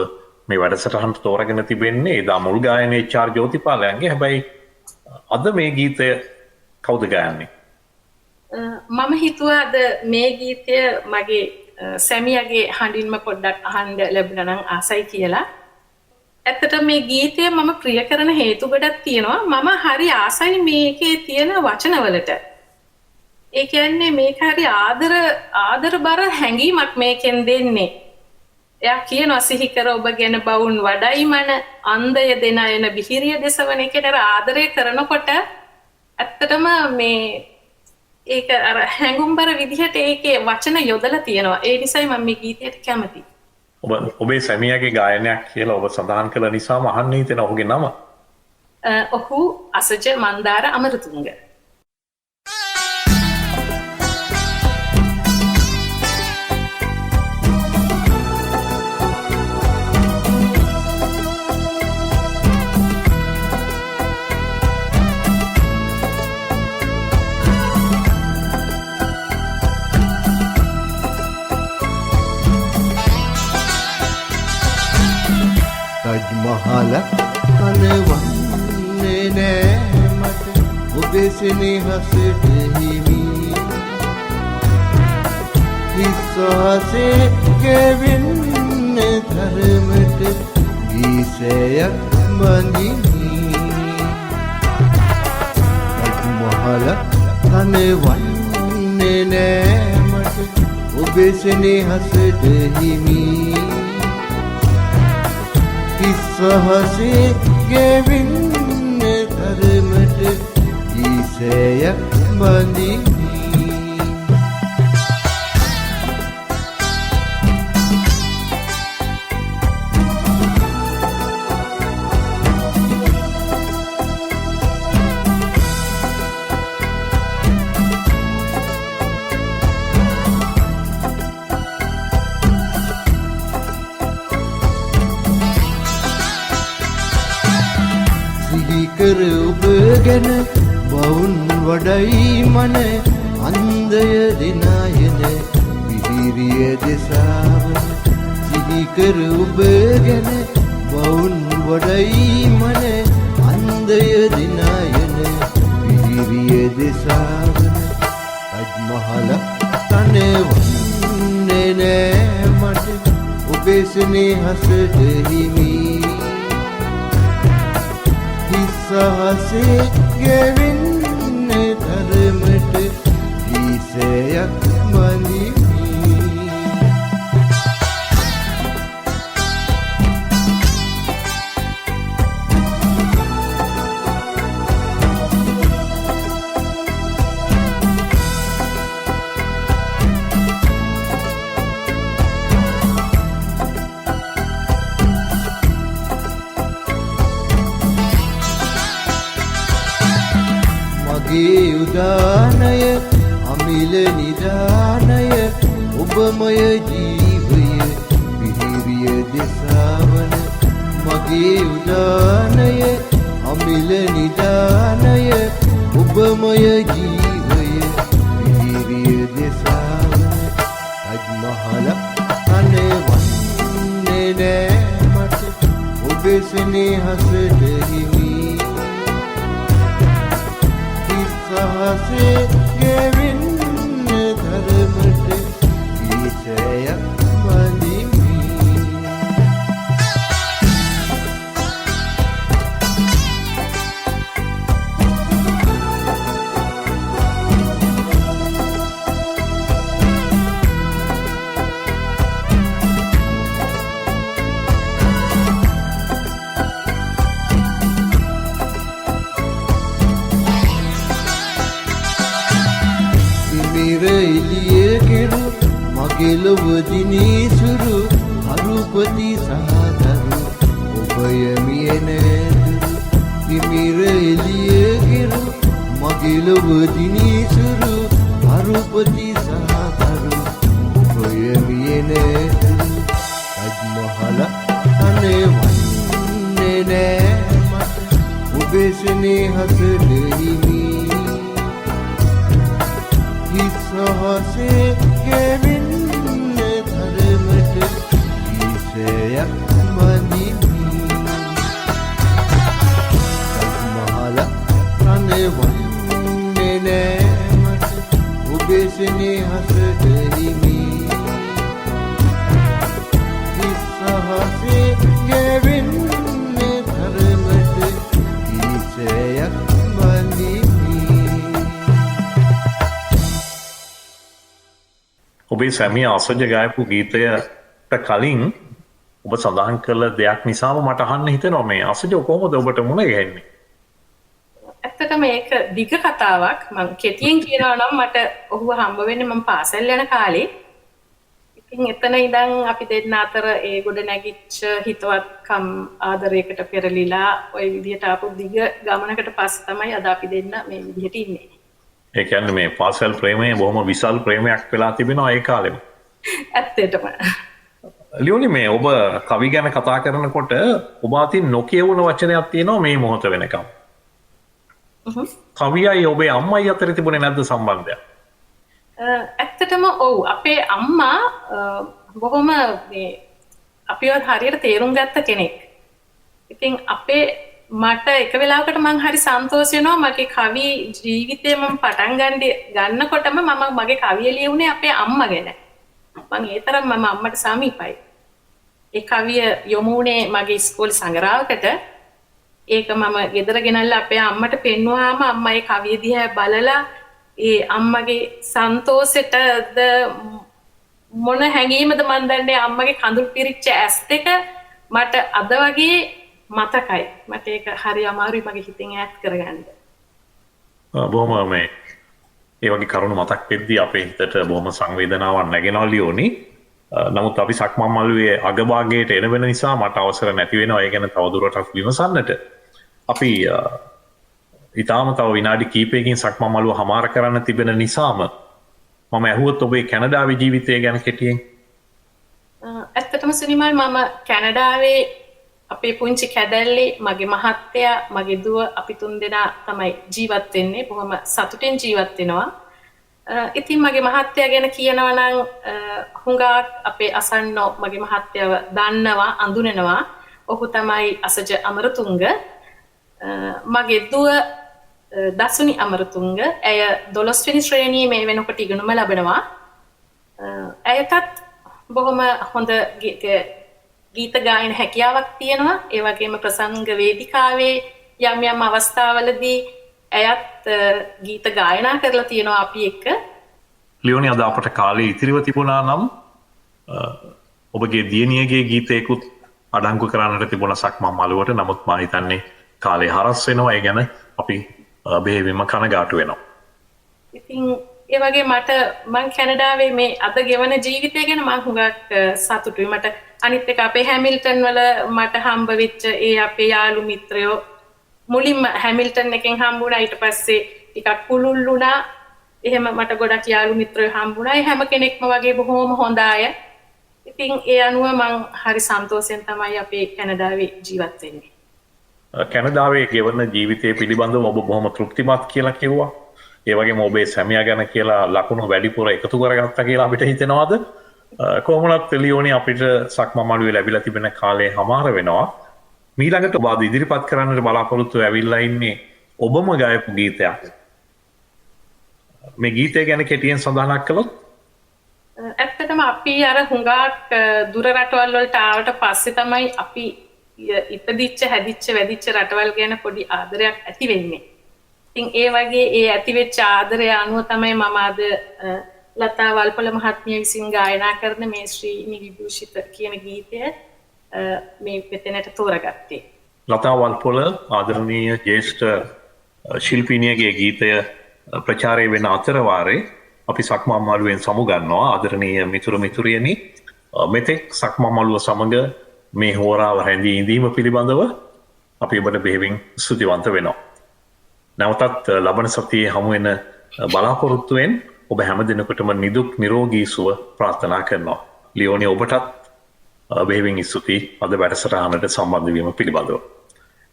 Speaker 2: මේ වැඩසටහනට තෝරාගෙන තිබෙන්නේ. එදා මුල් ගායනයේ එච්.ආර්. ජෝතිපාලයන්ගේ. හැබැයි අද මේ ගීතය කවුද ගායන්නේ?
Speaker 3: මම හිතුවා අද මේ ගීතය මගේ සැමියාගේ හඬින්ම පොඩ්ඩක් අහන්න ලැබුණා නම් ආසයි කියලා. ඇත්තට මේ ගීතය මම ප්‍රිය කරන හේතු ගොඩක් තියෙනවා. මම හරි ආසයි මේකේ තියෙන වචනවලට. ඒ කියන්නේ මේක හරි ආදර බර හැඟීමක් මේකෙන් දෙන්නේ. එයා කියනවා සිහි කර ඔබ ගැන බවුන් වඩයි මන අන්දය දෙන එන බිහිරිය දෙසවන එකට ආදරය කරනකොට ඇත්තටම මේ ඒක අර හැඟුම්බර විදිහට ඒකේ වචන යොදලා තියෙනවා. ඒ නිසායි මම මේ ගීතයට කැමතියි.
Speaker 2: ඔබේ සැමියාගේ ගායනයක් කියලා ඔබ සඳහන් කළ නිසාම අහන්න හිතෙන ඔහුගේ නම.
Speaker 3: ඔහු අසජ මන්දාර අමරතුංග.
Speaker 4: මහල කනවන්නේ නෑ මට ඔබේ සෙනෙහසට හිමි හිස්සාසේ ගෙවෙන්න ධර්මට ගීසයක් බඳිමි මහල කනවන්නේ නෑ මට ඔබේ සෙනෙහසට හිමි ඉස්සහසේ ගෙවින්න තරමට ගීසයක් බඳිමි ඔබ ගැන බවුන් වඩයි මන අන්දය දෙනායන විහිරිය දෙසාවන සිහිකර ඔබ ගැන බවුන් වඩයි මන අන්දය දෙනායන විහිරිය දෙසාවන අජ්මහල තනවන්නේ නෑ මට ඔබේ සෙනෙහසට හිමි සහසේ ගෙවෙන්න ධර්මට ගීසයක් බඳිමි උදානය අමිල නිදානය ඔබමය ජීවය විහිරිය දෙසාවන මගේ උදානය අමිල නිදානය ඔබමය ජීවය විහිරිය දෙසාවන අජ්මහල අනවන්නේ නෑ මට ඔබේ සෙනෙහසට හිමි සහසේ ගෙවින්න ධර්මට ගීතයක් බඳිමි එලිය කෙරු මගෙලොව දිනීසුරු අරුපති සහදරු ඔබය මියනැදුරු තිමිර එළිය කිරු මගේ ලොව දිනීසුරු අරුපති සහකරු ඔය වියනැතුරු රජ්මහල අනේ වන්නේ නෑ මට ඔබේ ස්නේහසට හිමි හිස්හසේ ගෙවෙන්න තරමට ඊසයක් මදිමි රජ්මහල අනේ වන්නේ නෑ මට ඔබේ ස්නේහසට හිමි හිස්හසේ ගෙවෙන්න තරමට ඊසයක් මදිමි
Speaker 2: ඔබේ සැමිය අසජ ගායපු ගීතයට කලින් ඔබ සඳහන් කළ දෙයක් නිසාම මට අහන්න හිතෙනවා මේ අසජ කොහොමද ඔබට මුණ ගැහෙන්නේ?
Speaker 3: ඇත්තටම ඒක දිග කතාවක්. මම කෙටියෙන් කියනවා නම් මට ඔහුව හම්බ වෙන්නේ මම පාසල් යන කාලේ. ඉතින් එතන ඉඳන් අපි දෙන්න අතර ඒ ගොඩ නැගිච්ච හිතවත්කම් ආදරයකට පෙරලිලා ওই විදිහට ආපු දිග ගමනකට පස්සේ තමයි අද අපි දෙන්න මේ විදිහට ඉන්නේ.
Speaker 2: ඒ කියන්නේ මේ පාසල් ප්‍රේමය බොහොම විශාල ප්‍රේමයක් වෙලා තිබෙනවා ඒ කාලෙම.
Speaker 3: ඇත්තටම.
Speaker 2: ලියෝනි මේ ඔබ කවි ගැන කතා කරනකොට ඔබ අතින් නොකියවුන වචනයක් තියෙනවා මේ මොහොත වෙනකම්. කවියයි ඔබේ අම්මයි අතර තිබුණේ නැද්ද සම්බන්ධයක්?
Speaker 3: ඇත්තටම ඔව්. අපේ අම්මා බොහොම මේ අපිව හරියට තේරුම් ගත්ත කෙනෙක්. ඉතින් අපේ මට එක වෙලාවකට මං හරි සන්තෝෂ වෙනවා මගේ කවි ජීවිතේ මම පටන් ගන්නකොටම මම මගේ කවිය ලියුනේ අපේ අම්මා ගැන. මං ඒ තරම් මම අම්මට සමීපයි. ඒ කවිය යොමු වුණේ මගේ ඉස්කෝලේ සංගරාවකට. ඒක මම ගෙදර ගෙනල්ලා අපේ අම්මට පෙන්නුවාම අම්මා ඒ කවිය දිහා බලලා ඒ අම්මගේ සන්තෝෂෙටද මොන හැඟීමද මන් දන්නේ අම්මගේ කඳුළු පිරිච්ච ඇස් දෙක මට අද වගේ මතකයි. මට ඒක හරි අමාරුයි මගේ හිතෙන් ඈත් කරගන්න.
Speaker 2: බොහොම මේ ඒ වගේ කරුණු මතක් වෙද්දී අපේ හිතට බොහොම සංවේදනාවක් නැගෙනවා ලියෝනි. නමුත් අපි සක්මන් මළුවේ අගභාගයට එන වෙන නිසා මට අවසර නැති වෙනවා ඒ ගැන තවදුරටත් විමසන්නට. අපි ඊටාම තව විනාඩි කිහිපයකින් සක්මන් මළුව හමාර කරන්න තිබෙන නිසාම මම ඇහුවොත් ඔබේ කැනඩාවේ ජීවිතය ගැන කෙටියෙන්.
Speaker 3: ඇත්තටම සුනිමල් මම කැනඩාවේ අපේ පුංචි කැදැල්ලේ මගේ මහත්තයා මගේ දුව අපි තුන්දෙනා තමයි ජීවත් වෙන්නේ. බොහොම සතුටින් ජීවත් වෙනවා. ඉතින් මගේ මහත්තයා ගැන කියනවා නම් හුඟක් අපේ අසන්නෝ මගේ මහත්තයාව දන්නවා අඳුනනවා. ඔහු තමයි අසජ අමරතුංග. මගේ දුව දසුනි අමරතුංග. ඇය 12 වෙනි ශ්‍රේණියේ මේ වෙනකොට ඉගෙනුම ලබනවා. ඇයටත් බොහොම හොඳ ගීත ගායන හැකියාවක් තියෙනවා. ඒ වගේම ප්‍රසංග වේදිකාවේ යම් යම් අවස්ථාවලදී ඇයත් ගීත ගායනා කරලා තියෙනවා අපි එක්ක.
Speaker 2: ලියෝනි අද අපට කාලේ ඉතිරිව තිබුණා නම් ඔබගේ දියණියගේ ගීතයකුත් අඩංගු කරන්නට තිබුණ සක්මන් මළුවට. නමුත් මා හිතන්නේ කාලේ හරස් වෙනවා. ඒ ගැන අපි බෙහෙවින්ම කනගාටු වෙනවා.
Speaker 3: ඉතින් ඒ වගේ මම කැනඩාවේ මේ අද ගෙවන ජීවිතය ගැන මම හුඟක් සතුටුයි. මට අනිත් එක අපේ හැමිල්ටන් වල මට හම්බ වෙච්ච ඒ අපේ යාළු මිත්‍රයෝ මුලින්ම හැමිල්ටන් එකෙන් හම්බුණා. ඊට පස්සේ ටිකක් පුළුල් වුණා. එහෙම මට ගොඩක් යාළු මිත්‍රයෝ හම්බුණා. ඒ හැම කෙනෙක්ම වගේ බොහොම හොඳ අය. ඉතින් ඒ අනුව මම හරි සන්තෝෂෙන් තමයි අපේ කැනඩාවේ ජීවත් වෙන්නේ.
Speaker 2: කැනඩාවේ ගෙවන ජීවිතය පිළිබඳව ඔබ බොහොම තෘප්තිමත් කියලා කිව්වා. ඒ වගේම ඔබේ සැමියා ගැන කියලා ලකුණු වැඩිපුර එකතු කරගත්තා කියලා අපිට හිතෙනවද? කොහොමවත් ලියෝනි අපිට සක්මන් මළුවේ ලැබිලා තිබෙන කාලය හමාර වෙනවා. මීළඟට ඔබ ඉදිරිපත් කරන්නට බලාපොරොත්තු ඇවිල්ලා ඉන්නේ ඔබම ගායපු ගීතයක්. මේ ගීතය ගැන කෙටියෙන් සඳහනක් කළොත්?
Speaker 3: ඇත්තටම අපි අර හුඟක් දුර රටවල් වලට ආවට පස්සේ තමයි අපි ඉපදිච්ච හැදිච්ච වැඩිච්ච රටවල් ගැන පොඩි ආදරයක් ඇති වෙන්නේ. ඉතින් ඒ වගේ ඒ ඇතිවෙච්ච ආදරය අනුව තමයි මම අද ලතා වල්පොල මහත්මිය විසින් ගායනා කරන මේ ශ්‍රී විභූෂිත කියන ගීතය මේ මෙතනට තෝරගත්තේ.
Speaker 2: ලතා වල්පොල ආදරණීය ජ්‍යෙෂ්ඨ ශිල්පිනියගේ ගීතය ප්‍රචාරය වෙන අතර වාරේ අපි සක්මන් මළුවෙන් සමුගන්නවා. ආදරණීය මිතුරු මිතුරියනි, මෙතෙක් සක්මන් මළුව සමග මේ හෝරාව රැඳී ඉඳීම පිළිබඳව අපි ඔබට බෙහෙවින් ස්තුතිවන්ත වෙනවා. නැවතත් ලබන සතියේ හමු වෙන බලාපොරොත්තුවෙන් ඔබ හැම දිනකටම නිදුක් නිරෝගී සුව ප්‍රාර්ථනා කරනවා. ලියෝනි ඔබටත් බෙහෙවින් ස්තුතියි අද වැඩසටහනට සම්බන්ධ වීම පිළිබඳව.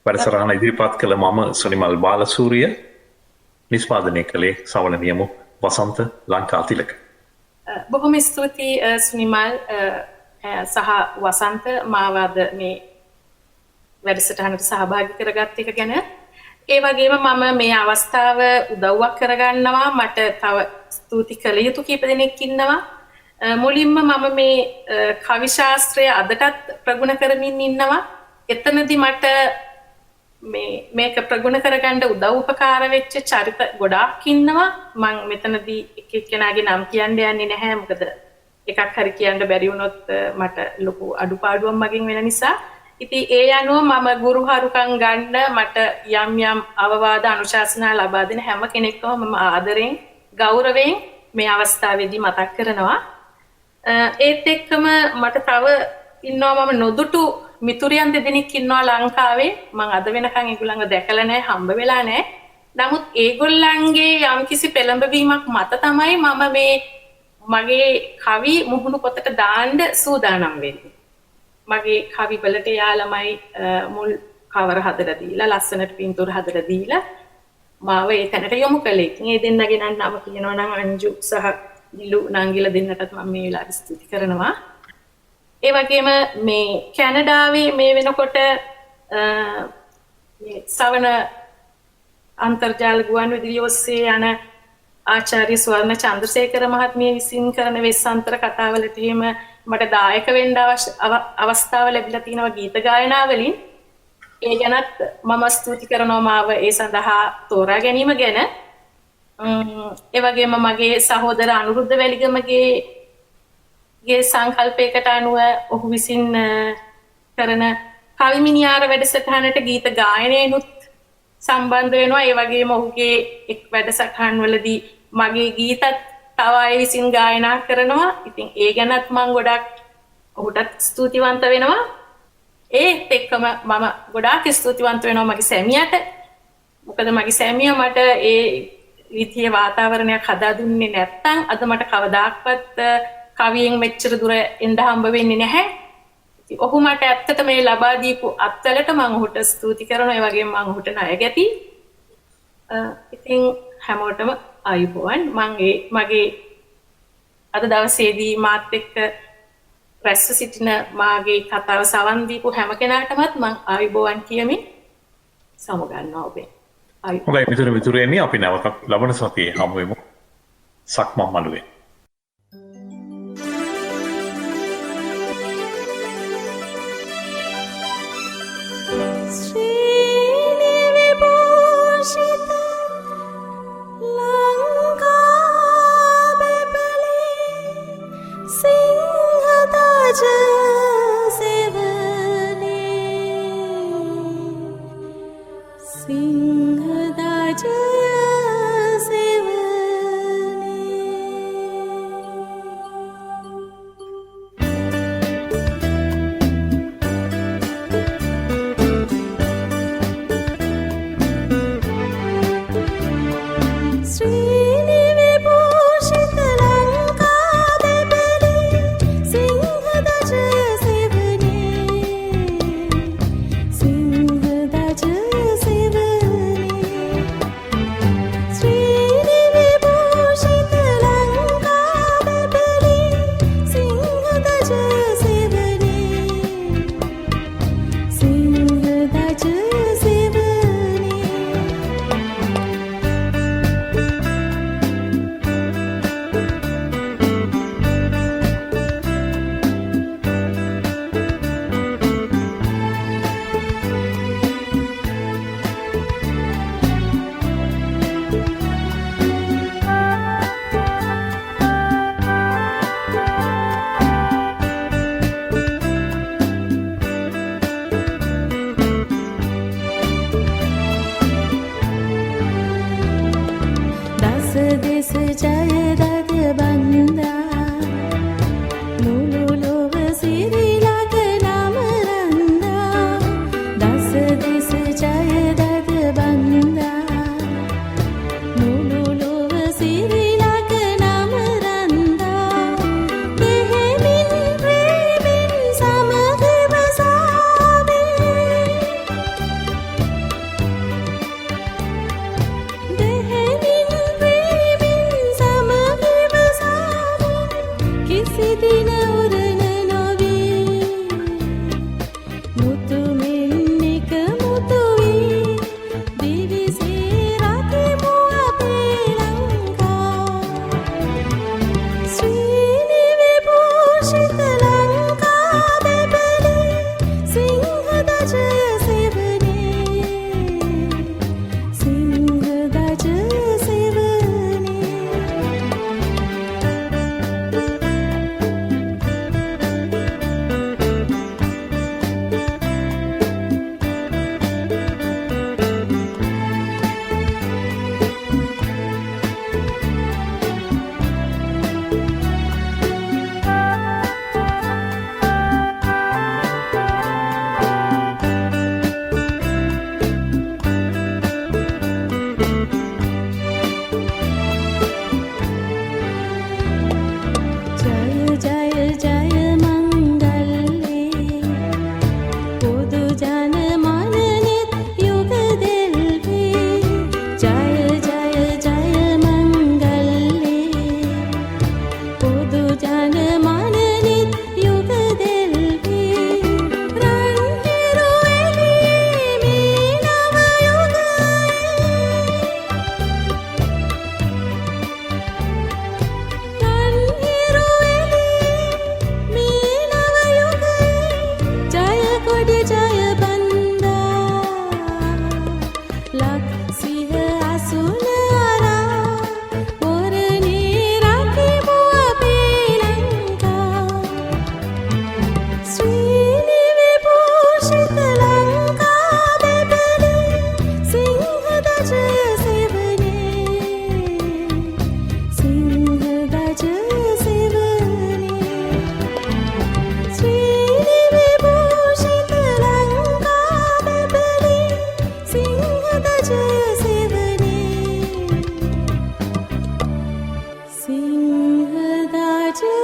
Speaker 2: වැඩසටහන ඉදිරිපත් කළ මම සුනිමල් බාලසූරිය, නිෂ්පාදනය කළේ සවන නියමු වසන්ත ලංකාතිලක.
Speaker 3: බොහොම ස්තුතියි සුනිමල් සහ වසන්ත මාව අද මේ වැඩසටහනට සහභාගී කරගත් එක ගැන. ඒ වගේම මම මේ අවස්ථාව උදව්වක් කරගන්නවා. මට තව ස්තුති කළ යුතු කීප දෙනෙක් ඉන්නවා. මුලින්ම මම මේ කවි ශාස්ත්‍රය අදටත් ප්‍රගුණ කරමින් ඉන්නවා. එතනදී මට මේක ප්‍රගුණ කරගන්න උදව් උපකාර වෙච්ච චරිත ගොඩාක් ඉන්නවා. මම මෙතනදී එක එක්කෙනාගේ නම් කියන්න යන්නේ නැහැ. මොකද එකක් හරි කියන්න බැරි වුණොත් මට ලොකු අඩුපාඩුවක් මගෙන් වෙන නිසා. ඉතින් ඒ අනුව මම ගුරුහරුකම් ගන්න මට යම් යම් අවවාද අනුශාසනා ලබා දෙන හැම කෙනෙක්ම මම ආදරෙන් ගෞරවයෙන් මේ අවස්ථාවේදී මතක් කරනවා. ඒත් එක්කම මට තව ඉන්නවා මම නොදුටු මිතුරියන් දෙදෙනෙක් ඉන්නවා ලංකාවේ. මම අද වෙනකන් ඒගොල්ලන්ව දැකලා නැහැ, හම්බ වෙලා නැහැ. නමුත් ඒගොල්ලන්ගේ යම්කිසි පෙළඹවීමක් මත තමයි මම මේ මගේ කවි මුහුණු පොතට දාන්න සූදානම් වෙන්නේ. මගේ කවි වලට යාළමයි මුල් කවර හදලා දීලා ලස්සනට පින්තූර හදලා දීලා මාව ඒ තැනට යොමු කළේ. ඉතින් ඒ දෙන්නගේ නම කියනවා නම් අංජු සහ දිලු නංගිලා දෙන්නටත් මම මේ වෙලාවට ස්තුති කරනවා. ඒ වගේම මේ කැනඩාවේ මේ වෙනකොට මේ සවන අන්තර්ජාල ගුවන් විදුලිය ඔස්සේ යන ආචාර්ය ස්වර්ණ චන්ද්‍රසේකර මහත්මිය විසින් කරන වෙස්සන්තර කතාවලට එහෙම මට දායක වෙන්න අවස්ථාව ලැබිලා තිනවා ගීත ගායනා වලින්. ඒ ගැනත් මම ස්තුති කරනවා මාව ඒ සඳහා තෝරා ගැනීම ගැන. ඒ වගේම මගේ සහෝදර අනුරුද්ධ වැලිගමගේ සංකල්පයකට අනුව ඔහු විසින් කරන කවිමිනියාර වැඩසටහනට ගීත ගායනයනුත් සම්බන්ධ වෙනවා. ඒ වගේම ඔහුගේ එක් වැඩසටහන් වලදී මගේ ගීතත් තව අය විසින් ගායනා කරනවා. ඉතින් ඒ ගැනත් මම ගොඩක් ඔහුටත් ස්තුතිවන්ත වෙනවා. ඒත් එක්කම මම ගොඩාක් ස්තුතිවන්ත වෙනවා මගේ සැමියාට. මොකද මගේ සැමියා මට ඒ විදිහේ වාතාවරණයක් හදා දුන්නේ නැත්නම් අද මට කවදාක්වත් කවියෙන් මෙච්චර දුර එන්න හම්බ වෙන්නේ නැහැ. ඔහු මට ඇත්තට මේ ලබා දීපු අත්වලට මම ඔහුට ස්තුති කරනවා. ඒ වගේම මම ඔහුට ණය ගැති. ඉතින් හැමෝටම ආයුබෝවන්. මගේ අද දවසේදී මාත් එක්ක රැස්ව සිටින මාගේ කතාව සවන් දීපු හැම කෙනාටමත් මම ආයුබෝවන් කියමින් සමුගන්නවා ඔබේ.
Speaker 2: හොඳයි මිතුරෙනි අපි නැවතත් ලබන සතියේ හමු වෙමු සක්මන් මළුවේ.
Speaker 5: This සිහ අසුන අරා මොරණේ රකිමු අපේ ලංකා ශ්‍රී විභූෂිත ලංකා බෙබලේ සිංහ දජය සෙවනේ සිංහ දජය සෙවනේ ශ්‍රී විභූෂිත ලංකා බෙබලේ සිංහ දජය සෙවනේ සිංහ දජය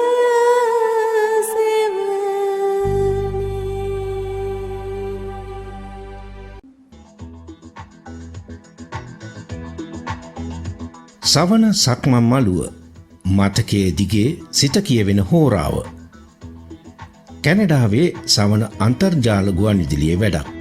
Speaker 1: සවන සක්මන් මළුව මතකයේ දිගේ සිත කියවෙන හෝරාව කැනඩාවේ සවන අන්තර්ජාල ගුවන්විදුලියේ වැඩක්